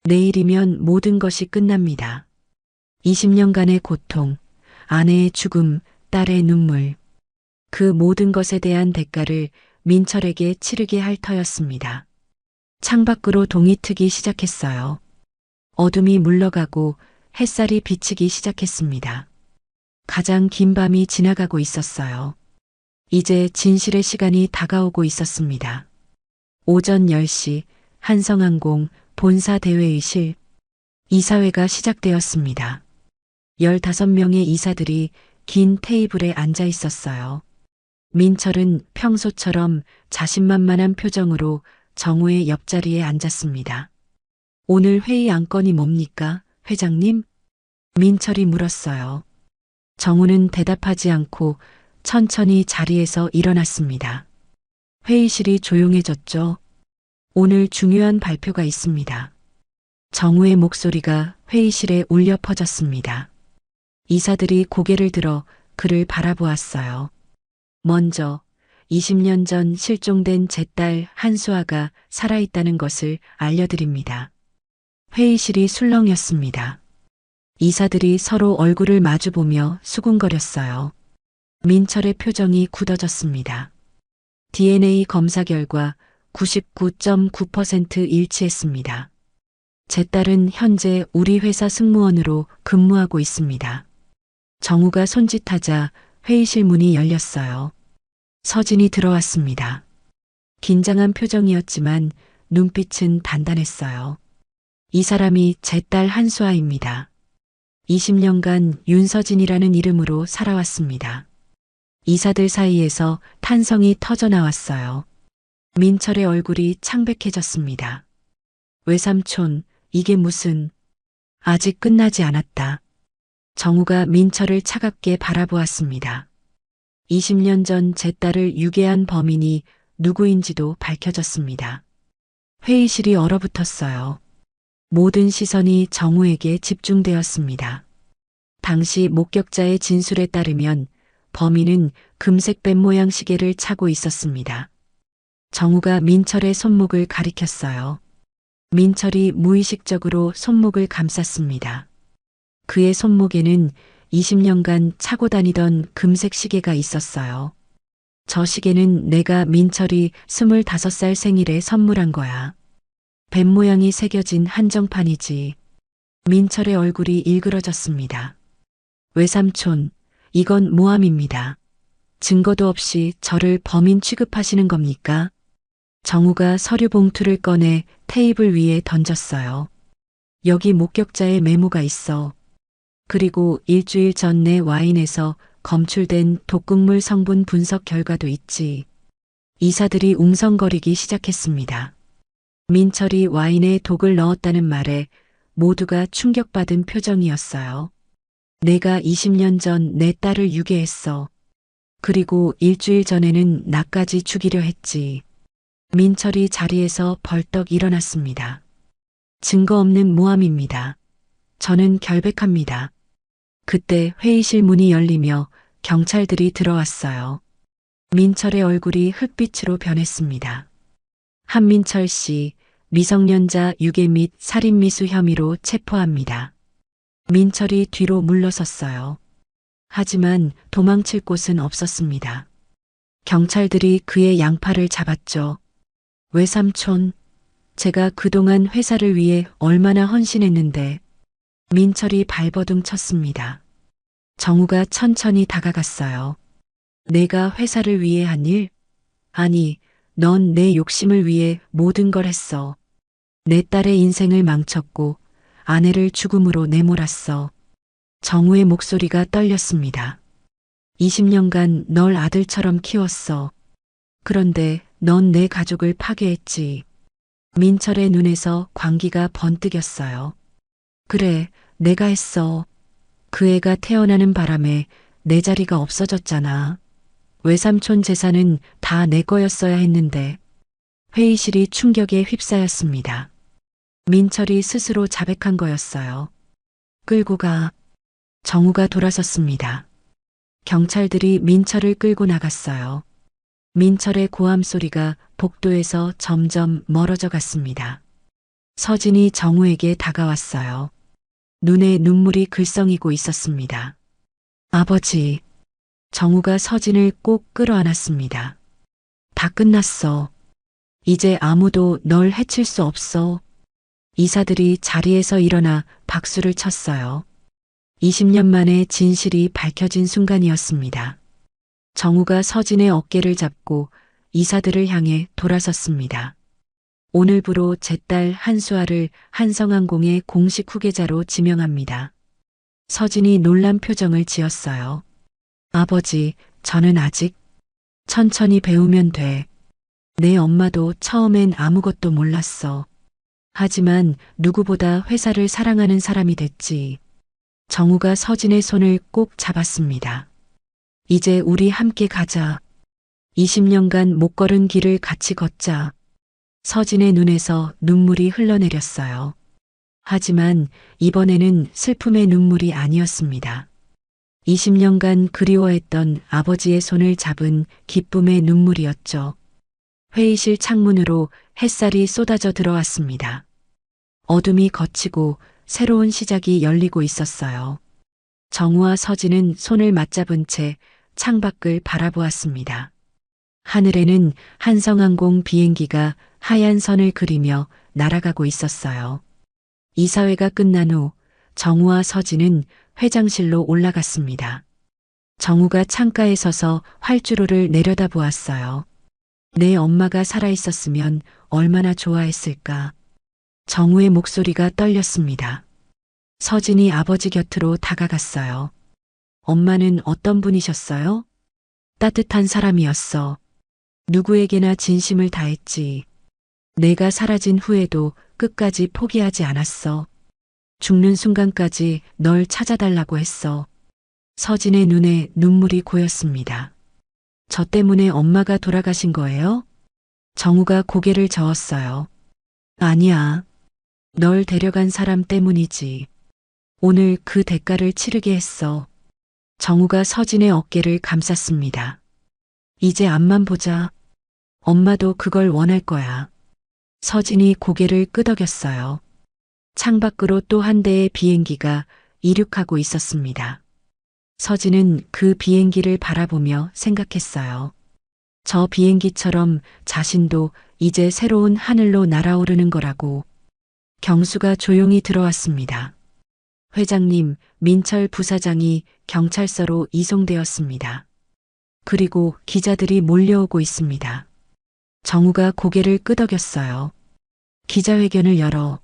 내일이면 모든 것이 끝납니다. 20년간의 고통, 아내의 죽음, 딸의 눈물. 그 모든 것에 대한 대가를 민철에게 치르게 할 터였습니다. 창밖으로 동이 트기 시작했어요. 어둠이 물러가고 햇살이 비치기 시작했습니다. 가장 긴 밤이 지나가고 있었어요. 이제 진실의 시간이 다가오고 있었습니다. 오전 10시 한성항공 본사 대회의실. 이사회가 시작되었습니다. 15명의 이사들이 긴 테이블에 앉아 있었어요. 민철은 평소처럼 자신만만한 표정으로 정우의 옆자리에 앉았습니다. 오늘 회의 안건이 뭡니까, 회장님? 민철이 물었어요. 정우는 대답하지 않고 천천히 자리에서 일어났습니다. 회의실이 조용해졌죠. 오늘 중요한 발표가 있습니다. 정우의 목소리가 회의실에 울려 퍼졌습니다. 이사들이 고개를 들어 그를 바라보았어요. 먼저 20년 전 실종된 제 딸 한수아가 살아있다는 것을 알려드립니다. 회의실이 술렁였습니다. 이사들이 서로 얼굴을 마주보며 수군거렸어요. 민철의 표정이 굳어졌습니다. DNA 검사 결과 99.9% 일치했습니다. 제 딸은 현재 우리 회사 승무원으로 근무하고 있습니다. 정우가 손짓하자 회의실 문이 열렸어요. 서진이 들어왔습니다. 긴장한 표정이었지만 눈빛은 단단했어요. 이 사람이 제 딸 한수아입니다. 20년간 윤서진이라는 이름으로 살아왔습니다. 이사들 사이에서 탄성이 터져 나왔어요. 민철의 얼굴이 창백해졌습니다. 외삼촌, 이게 무슨... 아직 끝나지 않았다. 정우가 민철을 차갑게 바라보았습니다. 20년 전 제 딸을 유괴한 범인이 누구인지도 밝혀졌습니다. 회의실이 얼어붙었어요. 모든 시선이 정우에게 집중되었습니다. 당시 목격자의 진술에 따르면 범인은 금색 뱀 모양 시계를 차고 있었습니다. 정우가 민철의 손목을 가리켰어요. 민철이 무의식적으로 손목을 감쌌습니다. 그의 손목에는 20년간 차고 다니던 금색 시계가 있었어요. 저 시계는 내가 민철이 25살 생일에 선물한 거야. 뱀 모양이 새겨진 한정판이지. 민철의 얼굴이 일그러졌습니다. 외삼촌, 이건 모함입니다. 증거도 없이 저를 범인 취급하시는 겁니까? 정우가 서류 봉투를 꺼내 테이블 위에 던졌어요. 여기 목격자의 메모가 있어. 그리고 일주일 전 내 와인에서 검출된 독극물 성분 분석 결과도 있지. 이사들이 웅성거리기 시작했습니다. 민철이 와인에 독을 넣었다는 말에 모두가 충격받은 표정이었어요. 내가 20년 전 내 딸을 유괴했어. 그리고 일주일 전에는 나까지 죽이려 했지. 민철이 자리에서 벌떡 일어났습니다. 증거 없는 모함입니다. 저는 결백합니다. 그때 회의실 문이 열리며 경찰들이 들어왔어요. 민철의 얼굴이 흙빛으로 변했습니다. 한민철 씨, 미성년자 유괴 및 살인미수 혐의로 체포합니다. 민철이 뒤로 물러섰어요. 하지만 도망칠 곳은 없었습니다. 경찰들이 그의 양팔을 잡았죠. 외삼촌, 제가 그동안 회사를 위해 얼마나 헌신했는데. 민철이 발버둥 쳤습니다. 정우가 천천히 다가갔어요. 내가 회사를 위해 한 일? 아니, 넌 내 욕심을 위해 모든 걸 했어. 내 딸의 인생을 망쳤고 아내를 죽음으로 내몰았어. 정우의 목소리가 떨렸습니다. 20년간 널 아들처럼 키웠어. 그런데 넌 내 가족을 파괴했지. 민철의 눈에서 광기가 번뜩였어요. 그래, 내가 했어. 그 애가 태어나는 바람에 내 자리가 없어졌잖아. 외삼촌 재산은 다 내 거였어야 했는데. 회의실이 충격에 휩싸였습니다. 민철이 스스로 자백한 거였어요. 끌고 가. 정우가 돌아섰습니다. 경찰들이 민철을 끌고 나갔어요. 민철의 고함 소리가 복도에서 점점 멀어져 갔습니다. 서진이 정우에게 다가왔어요. 눈에 눈물이 글썽이고 있었습니다. 아버지. 정우가 서진을 꼭 끌어안았습니다. 다 끝났어. 이제 아무도 널 해칠 수 없어. 이사들이 자리에서 일어나 박수를 쳤어요. 20년 만에 진실이 밝혀진 순간이었습니다. 정우가 서진의 어깨를 잡고 이사들을 향해 돌아섰습니다. 오늘부로 제 딸 한수아를 한성항공의 공식 후계자로 지명합니다. 서진이 놀란 표정을 지었어요. 아버지, 저는 아직 천천히 배우면 돼. 내 엄마도 처음엔 아무것도 몰랐어. 하지만 누구보다 회사를 사랑하는 사람이 됐지. 정우가 서진의 손을 꼭 잡았습니다. 이제 우리 함께 가자. 20년간 못 걸은 길을 같이 걷자. 서진의 눈에서 눈물이 흘러내렸어요. 하지만 이번에는 슬픔의 눈물이 아니었습니다. 20년간 그리워했던 아버지의 손을 잡은 기쁨의 눈물이었죠. 회의실 창문으로 햇살이 쏟아져 들어왔습니다. 어둠이 걷히고 새로운 시작이 열리고 있었어요. 정우와 서진은 손을 맞잡은 채 창밖을 바라보았습니다. 하늘에는 한성항공 비행기가 하얀 선을 그리며 날아가고 있었어요. 이사회가 끝난 후 정우와 서진은 회장실로 올라갔습니다. 정우가 창가에 서서 활주로를 내려다보았어요. 내 엄마가 살아있었으면 얼마나 좋아했을까. 정우의 목소리가 떨렸습니다. 서진이 아버지 곁으로 다가갔어요. 엄마는 어떤 분이셨어요? 따뜻한 사람이었어. 누구에게나 진심을 다했지. 내가 사라진 후에도 끝까지 포기하지 않았어. 죽는 순간까지 널 찾아달라고 했어. 서진의 눈에 눈물이 고였습니다. 저 때문에 엄마가 돌아가신 거예요? 정우가 고개를 저었어요. 아니야. 널 데려간 사람 때문이지. 오늘 그 대가를 치르게 했어. 정우가 서진의 어깨를 감쌌습니다. 이제 앞만 보자. 엄마도 그걸 원할 거야. 서진이 고개를 끄덕였어요. 창밖으로 또 한 대의 비행기가 이륙하고 있었습니다. 서진은 그 비행기를 바라보며 생각했어요. 저 비행기처럼 자신도 이제 새로운 하늘로 날아오르는 거라고. 경수가 조용히 들어왔습니다. 회장님, 민철 부사장이 경찰서로 이송되었습니다. 그리고 기자들이 몰려오고 있습니다. 정우가 고개를 끄덕였어요. 기자회견을 열어.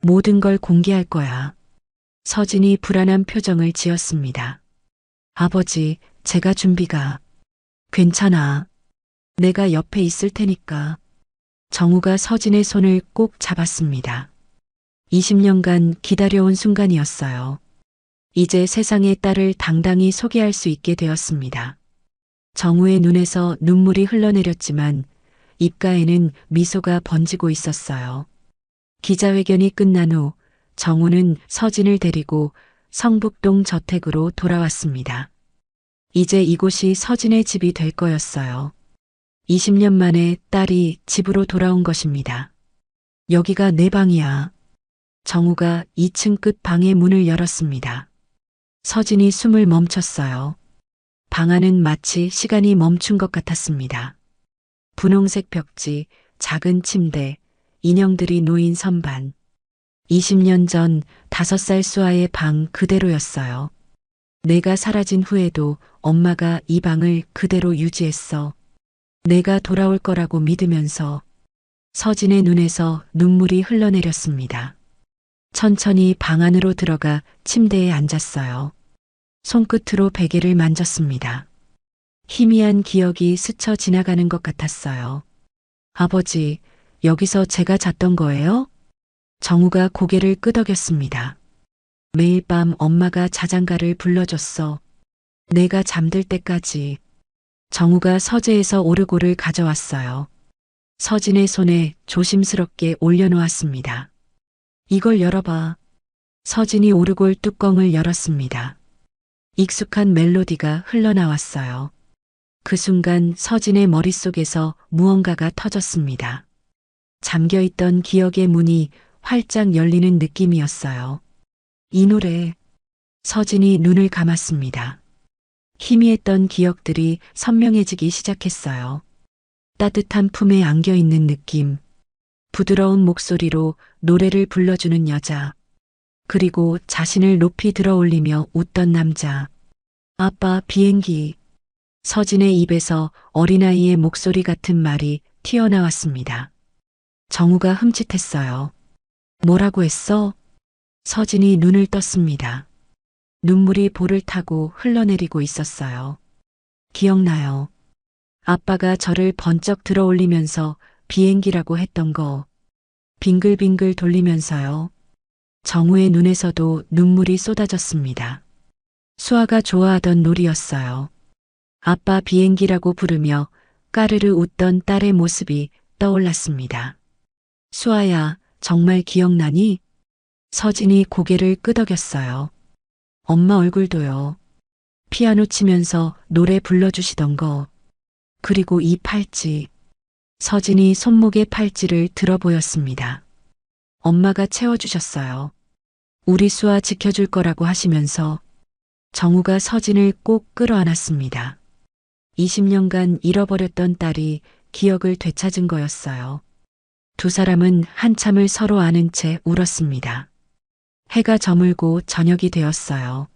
모든 걸 공개할 거야. 서진이 불안한 표정을 지었습니다. 아버지, 제가 준비가. 괜찮아. 내가 옆에 있을 테니까. 정우가 서진의 손을 꼭 잡았습니다. 20년간 기다려온 순간이었어요. 이제 세상의 딸을 당당히 소개할 수 있게 되었습니다. 정우의 눈에서 눈물이 흘러내렸지만 입가에는 미소가 번지고 있었어요. 기자회견이 끝난 후 정우는 서진을 데리고 성북동 저택으로 돌아왔습니다. 이제 이곳이 서진의 집이 될 거였어요. 20년 만에 딸이 집으로 돌아온 것입니다. 여기가 내 방이야. 정우가 2층 끝 방의 문을 열었습니다. 서진이 숨을 멈췄어요. 방 안은 마치 시간이 멈춘 것 같았습니다. 분홍색 벽지, 작은 침대, 인형들이 놓인 선반. 20년 전 5살 수아의 방 그대로였어요. 내가 사라진 후에도 엄마가 이 방을 그대로 유지했어. 내가 돌아올 거라고 믿으면서. 서진의 눈에서 눈물이 흘러내렸습니다. 천천히 방 안으로 들어가 침대에 앉았어요. 손끝으로 베개를 만졌습니다. 희미한 기억이 스쳐 지나가는 것 같았어요. 아버지, 여기서 제가 잤던 거예요? 정우가 고개를 끄덕였습니다. 매일 밤 엄마가 자장가를 불러줬어. 내가 잠들 때까지. 정우가 서재에서 오르골을 가져왔어요. 서진의 손에 조심스럽게 올려놓았습니다. 이걸 열어봐. 서진이 오르골 뚜껑을 열었습니다. 익숙한 멜로디가 흘러나왔어요. 그 순간 서진의 머릿속에서 무언가가 터졌습니다. 잠겨있던 기억의 문이 활짝 열리는 느낌이었어요. 이 노래. 서진이 눈을 감았습니다. 희미했던 기억들이 선명해지기 시작했어요. 따뜻한 품에 안겨있는 느낌. 부드러운 목소리로 노래를 불러주는 여자. 그리고 자신을 높이 들어올리며 웃던 남자. 아빠, 비행기. 서진의 입에서 어린아이의 목소리 같은 말이 튀어나왔습니다. 정우가 흠칫했어요. 뭐라고 했어? 서진이 눈을 떴습니다. 눈물이 볼을 타고 흘러내리고 있었어요. 기억나요. 아빠가 저를 번쩍 들어올리면서 비행기라고 했던 거. 빙글빙글 돌리면서요. 정우의 눈에서도 눈물이 쏟아졌습니다. 수아가 좋아하던 놀이였어요. 아빠 비행기라고 부르며 까르르 웃던 딸의 모습이 떠올랐습니다. 수아야, 정말 기억나니? 서진이 고개를 끄덕였어요. 엄마 얼굴도요. 피아노 치면서 노래 불러주시던 거. 그리고 이 팔찌. 서진이 손목의 팔찌를 들어 보였습니다. 엄마가 채워주셨어요. 우리 수아 지켜줄 거라고 하시면서. 정우가 서진을 꼭 끌어안았습니다. 20년간 잃어버렸던 딸이 기억을 되찾은 거였어요. 두 사람은 한참을 서로 아는 채 울었습니다. 해가 저물고 저녁이 되었어요.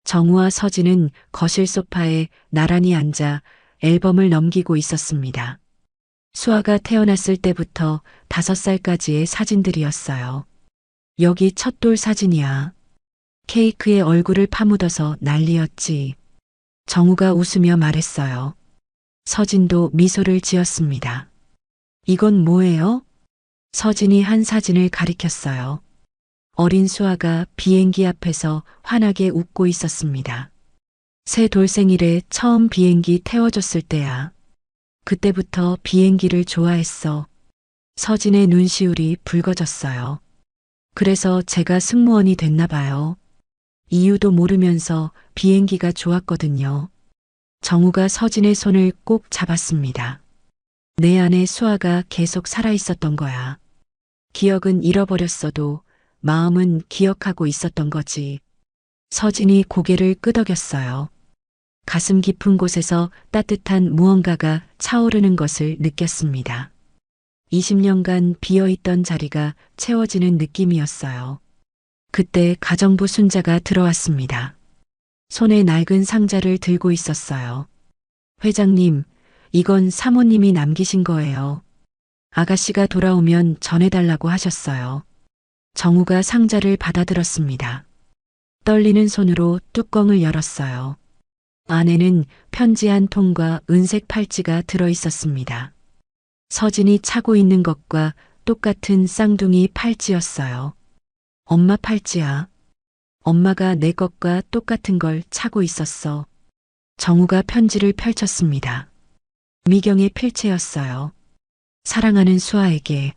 정우와 서진은 거실 소파에 나란히 앉아 앨범을 넘기고 있었습니다. 수아가 태어났을 때부터 5살까지의 사진들이었어요. 여기 첫 돌 사진이야. 케이크에 얼굴을 파묻어서 난리였지. 정우가 웃으며 말했어요. 서진도 미소를 지었습니다. 이건 뭐예요? 서진이 한 사진을 가리켰어요. 어린 수아가 비행기 앞에서 환하게 웃고 있었습니다. 새 돌생일에 처음 비행기 태워줬을 때야. 그때부터 비행기를 좋아했어. 서진의 눈시울이 붉어졌어요. 그래서 제가 승무원이 됐나 봐요. 이유도 모르면서 비행기가 좋았거든요. 정우가 서진의 손을 꼭 잡았습니다. 내 안에 수아가 계속 살아있었던 거야. 기억은 잃어버렸어도 마음은 기억하고 있었던 거지. 서진이 고개를 끄덕였어요. 가슴 깊은 곳에서 따뜻한 무언가가 차오르는 것을 느꼈습니다. 20년간 비어있던 자리가 채워지는 느낌이었어요. 그때 가정부 순자가 들어왔습니다. 손에 낡은 상자를 들고 있었어요. 회장님, 이건 사모님이 남기신 거예요. 아가씨가 돌아오면 전해달라고 하셨어요. 정우가 상자를 받아들었습니다. 떨리는 손으로 뚜껑을 열었어요. 안에는 편지 한 통과 은색 팔찌가 들어 있었습니다. 서진이 차고 있는 것과 똑같은 쌍둥이 팔찌였어요. 엄마 팔찌야. 엄마가 내 것과 똑같은 걸 차고 있었어. 정우가 편지를 펼쳤습니다. 미경의 필체였어요. 사랑하는 수아에게.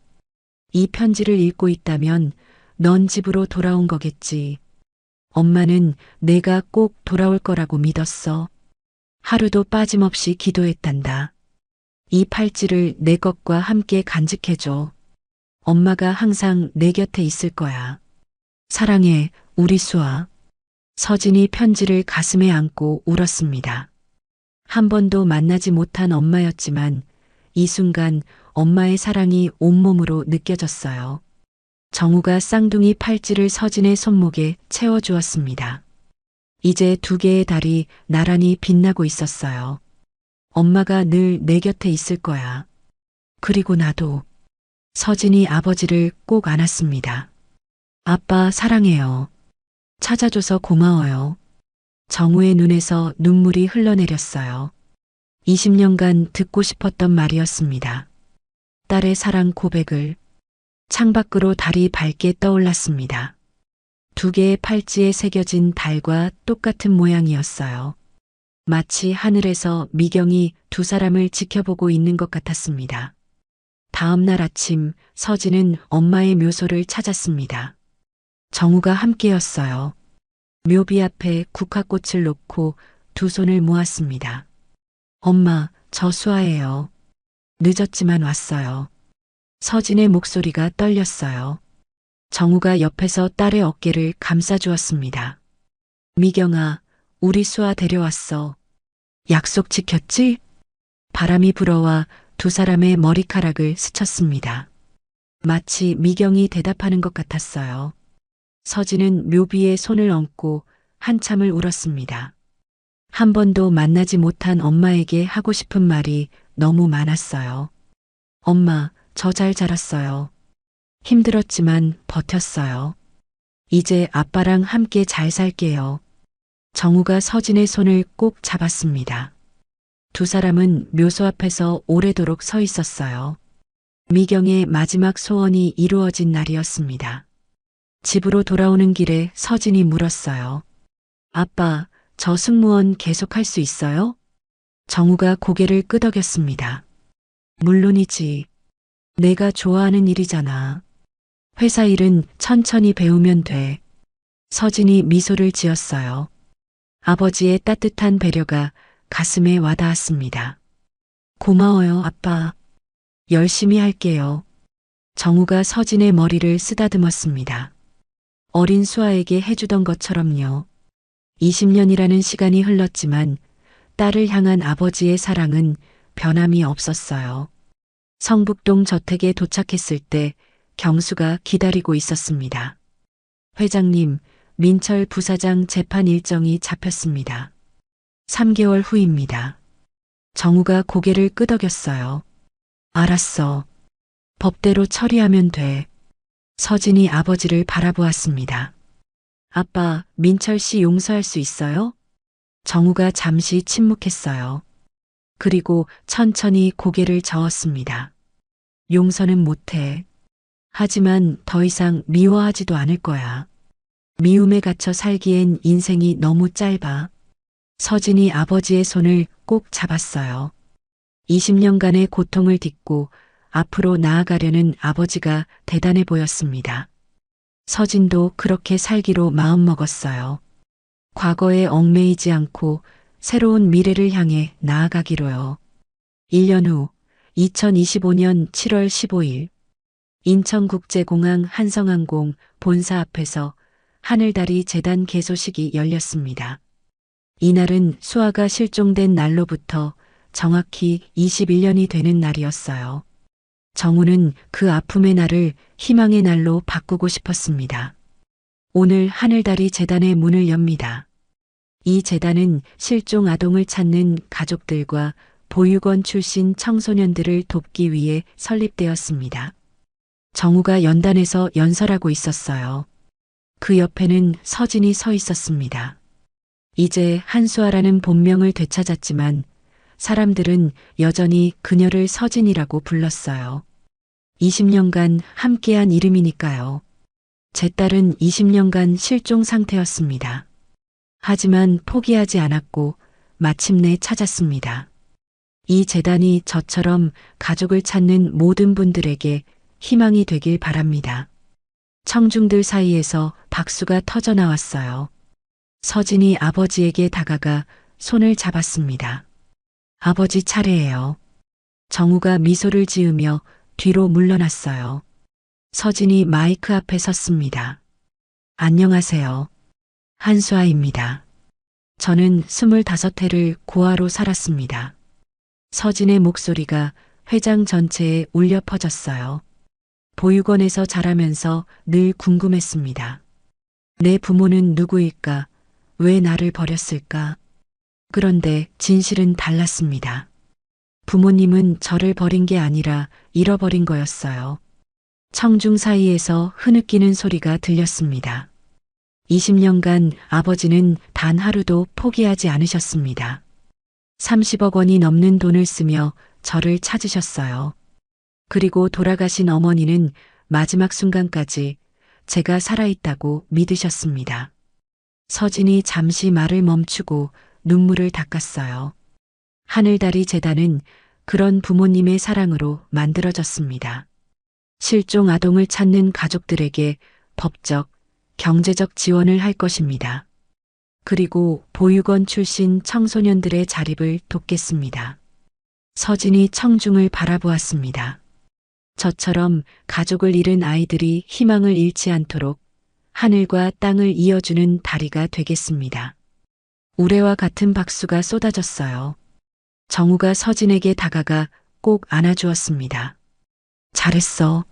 이 편지를 읽고 있다면 넌 집으로 돌아온 거겠지. 엄마는 내가 꼭 돌아올 거라고 믿었어. 하루도 빠짐없이 기도했단다. 이 팔찌를 내 것과 함께 간직해줘. 엄마가 항상 내 곁에 있을 거야. 사랑해, 우리 수아. 서진이 편지를 가슴에 안고 울었습니다. 한 번도 만나지 못한 엄마였지만 이 순간 엄마의 사랑이 온몸으로 느껴졌어요. 정우가 쌍둥이 팔찌를 서진의 손목에 채워주었습니다. 이제 두 개의 달이 나란히 빛나고 있었어요. 엄마가 늘 내 곁에 있을 거야. 그리고 나도. 서진이 아버지를 꼭 안았습니다. 아빠 사랑해요. 찾아줘서 고마워요. 정우의 눈에서 눈물이 흘러내렸어요. 20년간 듣고 싶었던 말이었습니다. 딸의 사랑 고백을. 창밖으로 달이 밝게 떠올랐습니다. 두 개의 팔찌에 새겨진 달과 똑같은 모양이었어요. 마치 하늘에서 미경이 두 사람을 지켜보고 있는 것 같았습니다. 다음 날 아침 서진은 엄마의 묘소를 찾았습니다. 정우가 함께였어요. 묘비 앞에 국화꽃을 놓고 두 손을 모았습니다. 엄마, 저 수아예요. 늦었지만 왔어요. 서진의 목소리가 떨렸어요. 정우가 옆에서 딸의 어깨를 감싸주었습니다. 미경아, 우리 수아 데려왔어. 약속 지켰지? 바람이 불어와 두 사람의 머리카락을 스쳤습니다. 마치 미경이 대답하는 것 같았어요. 서진은 묘비에 손을 얹고 한참을 울었습니다. 한 번도 만나지 못한 엄마에게 하고 싶은 말이 너무 많았어요. 엄마, 저 잘 자랐어요. 힘들었지만 버텼어요. 이제 아빠랑 함께 잘 살게요. 정우가 서진의 손을 꼭 잡았습니다. 두 사람은 묘소 앞에서 오래도록 서 있었어요. 미경의 마지막 소원이 이루어진 날이었습니다. 집으로 돌아오는 길에 서진이 물었어요. 아빠, 저 승무원 계속 할 수 있어요? 정우가 고개를 끄덕였습니다. 물론이지. 내가 좋아하는 일이잖아. 회사 일은 천천히 배우면 돼. 서진이 미소를 지었어요. 아버지의 따뜻한 배려가 가슴에 와닿았습니다. 고마워요, 아빠. 열심히 할게요. 정우가 서진의 머리를 쓰다듬었습니다. 어린 수아에게 해주던 것처럼요. 20년이라는 시간이 흘렀지만 딸을 향한 아버지의 사랑은 변함이 없었어요. 성북동 저택에 도착했을 때 경수가 기다리고 있었습니다. 회장님, 민철 부사장 재판 일정이 잡혔습니다. 3개월 후입니다. 정우가 고개를 끄덕였어요. 알았어. 법대로 처리하면 돼. 서진이 아버지를 바라보았습니다. 아빠, 민철 씨 용서할 수 있어요? 정우가 잠시 침묵했어요. 그리고 천천히 고개를 저었습니다. 용서는 못해. 하지만 더 이상 미워하지도 않을 거야. 미움에 갇혀 살기엔 인생이 너무 짧아. 서진이 아버지의 손을 꼭 잡았어요. 20년간의 고통을 딛고 앞으로 나아가려는 아버지가 대단해 보였습니다. 서진도 그렇게 살기로 마음먹었어요. 과거에 얽매이지 않고 새로운 미래를 향해 나아가기로요. 1년 후 2025년 7월 15일 인천국제공항 한성항공 본사 앞에서 하늘다리 재단 개소식이 열렸습니다. 이날은 수아가 실종된 날로부터 정확히 21년이 되는 날이었어요. 정우는 그 아픔의 날을 희망의 날로 바꾸고 싶었습니다. 오늘 하늘다리 재단의 문을 엽니다. 이 재단은 실종 아동을 찾는 가족들과 보육원 출신 청소년들을 돕기 위해 설립되었습니다. 정우가 연단에서 연설하고 있었어요. 그 옆에는 서진이 서 있었습니다. 이제 한수아라는 본명을 되찾았지만 사람들은 여전히 그녀를 서진이라고 불렀어요. 20년간 함께한 이름이니까요. 제 딸은 20년간 실종 상태였습니다. 하지만 포기하지 않았고 마침내 찾았습니다. 이 재단이 저처럼 가족을 찾는 모든 분들에게 희망이 되길 바랍니다. 청중들 사이에서 박수가 터져 나왔어요. 서진이 아버지에게 다가가 손을 잡았습니다. 아버지 차례예요. 정우가 미소를 지으며 뒤로 물러났어요. 서진이 마이크 앞에 섰습니다. 안녕하세요. 한수아입니다. 저는 25해를 고아로 살았습니다. 서진의 목소리가 회장 전체에 울려 퍼졌어요. 보육원에서 자라면서 늘 궁금했습니다. 내 부모는 누구일까? 왜 나를 버렸을까? 그런데 진실은 달랐습니다. 부모님은 저를 버린 게 아니라 잃어버린 거였어요. 청중 사이에서 흐느끼는 소리가 들렸습니다. 20년간 아버지는 단 하루도 포기하지 않으셨습니다. 30억 원이 넘는 돈을 쓰며 저를 찾으셨어요. 그리고 돌아가신 어머니는 마지막 순간까지 제가 살아있다고 믿으셨습니다. 서진이 잠시 말을 멈추고 눈물을 닦았어요. 하늘다리 재단은 그런 부모님의 사랑으로 만들어졌습니다. 실종 아동을 찾는 가족들에게 법적, 경제적 지원을 할 것입니다. 그리고 보육원 출신 청소년들의 자립을 돕겠습니다. 서진이 청중을 바라보았습니다. 저처럼 가족을 잃은 아이들이 희망을 잃지 않도록 하늘과 땅을 이어주는 다리가 되겠습니다. 우레와 같은 박수가 쏟아졌어요. 정우가 서진에게 다가가 꼭 안아주었습니다. 잘했어.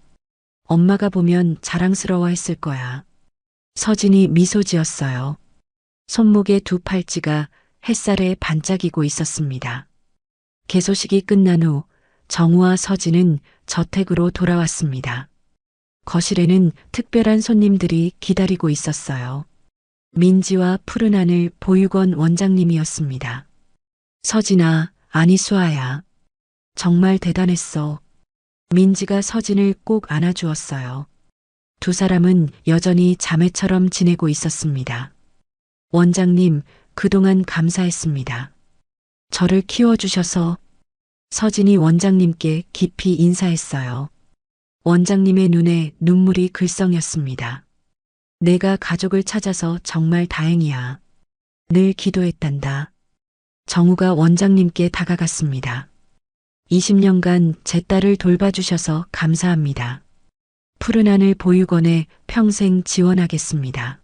엄마가 보면 자랑스러워했을 거야. 서진이 미소 지었어요. 손목의 두 팔찌가 햇살에 반짝이고 있었습니다. 개소식이 끝난 후 정우와 서진은 저택으로 돌아왔습니다. 거실에는 특별한 손님들이 기다리고 있었어요. 민지와 푸른 하늘 보육원 원장님이었습니다. 서진아, 아니 수아야. 정말 대단했어. 민지가 서진을 꼭 안아주었어요. 두 사람은 여전히 자매처럼 지내고 있었습니다. 원장님, 그동안 감사했습니다. 저를 키워주셔서. 서진이 원장님께 깊이 인사했어요. 원장님의 눈에 눈물이 글썽였습니다. 내가 가족을 찾아서 정말 다행이야. 늘 기도했단다. 정우가 원장님께 다가갔습니다. 20년간 제 딸을 돌봐주셔서 감사합니다. 푸른 하늘 보육원에 평생 지원하겠습니다.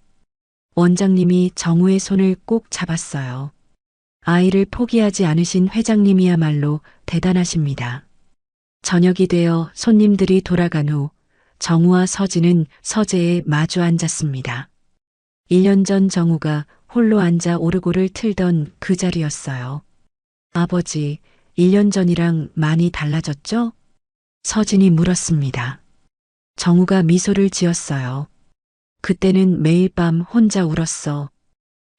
원장님이 정우의 손을 꼭 잡았어요. 아이를 포기하지 않으신 회장님이야말로 대단하십니다. 저녁이 되어 손님들이 돌아간 후 정우와 서진은 서재에 마주 앉았습니다. 1년 전 정우가 홀로 앉아 오르골을 틀던 그 자리였어요. 아버지, 1년 전이랑 많이 달라졌죠? 서진이 물었습니다. 정우가 미소를 지었어요. 그때는 매일 밤 혼자 울었어.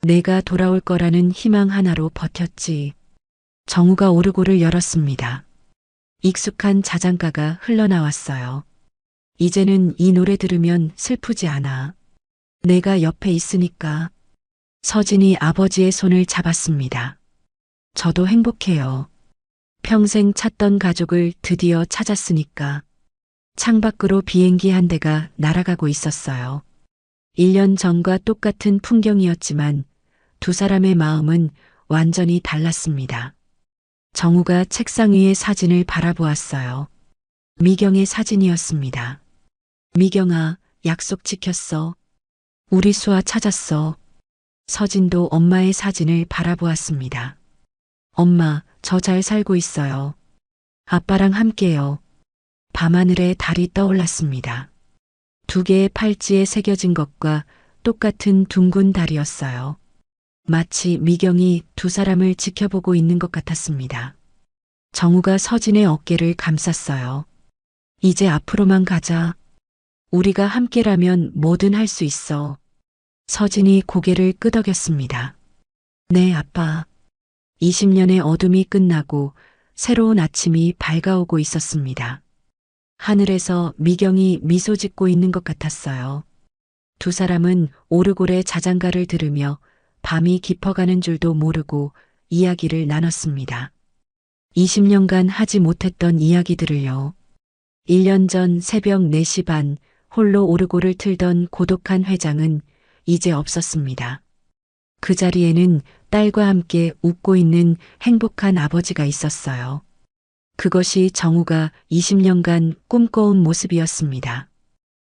내가 돌아올 거라는 희망 하나로 버텼지. 정우가 오르골을 열었습니다. 익숙한 자장가가 흘러나왔어요. 이제는 이 노래 들으면 슬프지 않아. 내가 옆에 있으니까. 서진이 아버지의 손을 잡았습니다. 저도 행복해요. 평생 찾던 가족을 드디어 찾았으니까. 창밖으로 비행기 한 대가 날아가고 있었어요. 1년 전과 똑같은 풍경이었지만 두 사람의 마음은 완전히 달랐습니다. 정우가 책상 위의 사진을 바라보았어요. 미경의 사진이었습니다. 미경아, 약속 지켰어. 우리 수아 찾았어. 서진도 엄마의 사진을 바라보았습니다. 엄마, 저 잘 살고 있어요. 아빠랑 함께요. 밤하늘에 달이 떠올랐습니다. 두 개의 팔찌에 새겨진 것과 똑같은 둥근 달이었어요. 마치 미경이 두 사람을 지켜보고 있는 것 같았습니다. 정우가 서진의 어깨를 감쌌어요. 이제 앞으로만 가자. 우리가 함께라면 뭐든 할 수 있어. 서진이 고개를 끄덕였습니다. 네, 아빠. 20년의 어둠이 끝나고 새로운 아침이 밝아오고 있었습니다. 하늘에서 미경이 미소 짓고 있는 것 같았어요. 두 사람은 오르골의 자장가를 들으며 밤이 깊어가는 줄도 모르고 이야기를 나눴습니다. 20년간 하지 못했던 이야기들을요. 1년 전 새벽 4시 반 홀로 오르골을 틀던 고독한 회장은 이제 없었습니다. 그 자리에는 딸과 함께 웃고 있는 행복한 아버지가 있었어요. 그것이 정우가 20년간 꿈꿔온 모습이었습니다.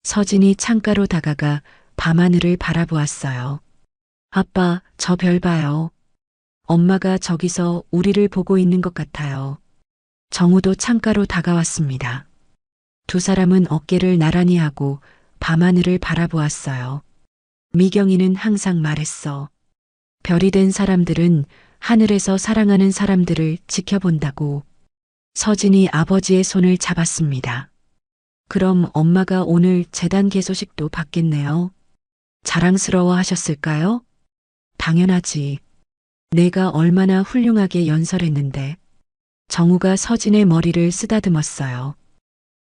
서진이 창가로 다가가 밤하늘을 바라보았어요. 아빠, 저 별 봐요. 엄마가 저기서 우리를 보고 있는 것 같아요. 정우도 창가로 다가왔습니다. 두 사람은 어깨를 나란히 하고 밤하늘을 바라보았어요. 미경이는 항상 말했어. 별이 된 사람들은 하늘에서 사랑하는 사람들을 지켜본다고. 서진이 아버지의 손을 잡았습니다. 그럼 엄마가 오늘 재단 개소식도 받겠네요. 자랑스러워 하셨을까요? 당연하지. 내가 얼마나 훌륭하게 연설했는데. 정우가 서진의 머리를 쓰다듬었어요.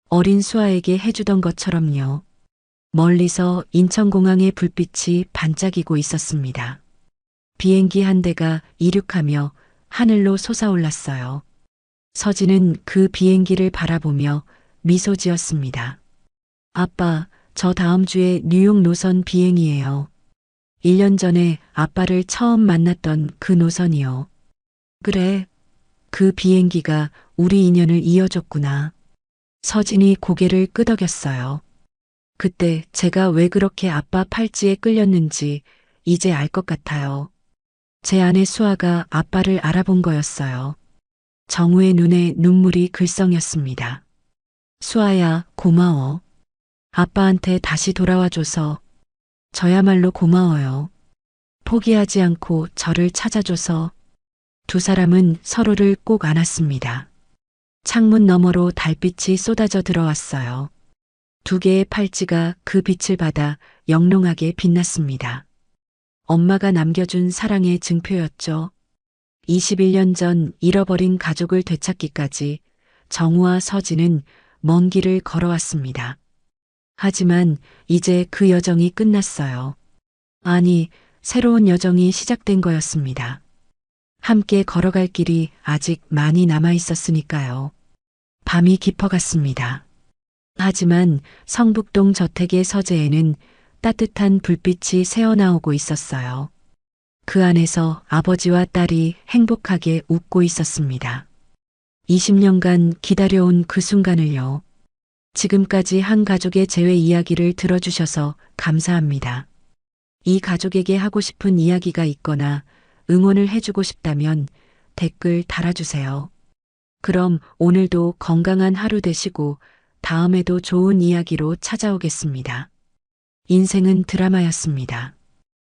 어린 수아에게 해주던 것처럼요. 멀리서 인천공항의 불빛이 반짝이고 있었습니다. 비행기 한 대가 이륙하며 하늘로 솟아올랐어요. 서진은 그 비행기를 바라보며 미소 지었습니다. 아빠, 저 다음 주에 뉴욕 노선 비행이에요. 1년 전에 아빠를 처음 만났던 그 노선이요. 그래, 그 비행기가 우리 인연을 이어줬구나. 서진이 고개를 끄덕였어요. 그때 제가 왜 그렇게 아빠 팔찌에 끌렸는지 이제 알 것 같아요. 제 아내 수아가 아빠를 알아본 거였어요. 정우의 눈에 눈물이 글썽였습니다. 수아야, 고마워. 아빠한테 다시 돌아와줘서 저야말로 고마워요. 포기하지 않고 저를 찾아줘서. 두 사람은 서로를 꼭 안았습니다. 창문 너머로 달빛이 쏟아져 들어왔어요. 두 개의 팔찌가 그 빛을 받아 영롱하게 빛났습니다. 엄마가 남겨준 사랑의 증표였죠. 21년 전 잃어버린 가족을 되찾기까지 정우와 서진은 먼 길을 걸어왔습니다. 하지만 이제 그 여정이 끝났어요. 아니, 새로운 여정이 시작된 거였습니다. 함께 걸어갈 길이 아직 많이 남아 있었으니까요. 밤이 깊어갔습니다. 하지만 성북동 저택의 서재에는 따뜻한 불빛이 새어나오고 있었어요. 그 안에서 아버지와 딸이 행복하게 웃고 있었습니다. 20년간 기다려온 그 순간을요. 지금까지 한 가족의 재회 이야기를 들어주셔서 감사합니다. 이 가족에게 하고 싶은 이야기가 있거나 응원을 해주고 싶다면 댓글 달아주세요. 그럼 오늘도 건강한 하루 되시고 다음에도 좋은 이야기로 찾아오겠습니다. 인생은 드라마였습니다.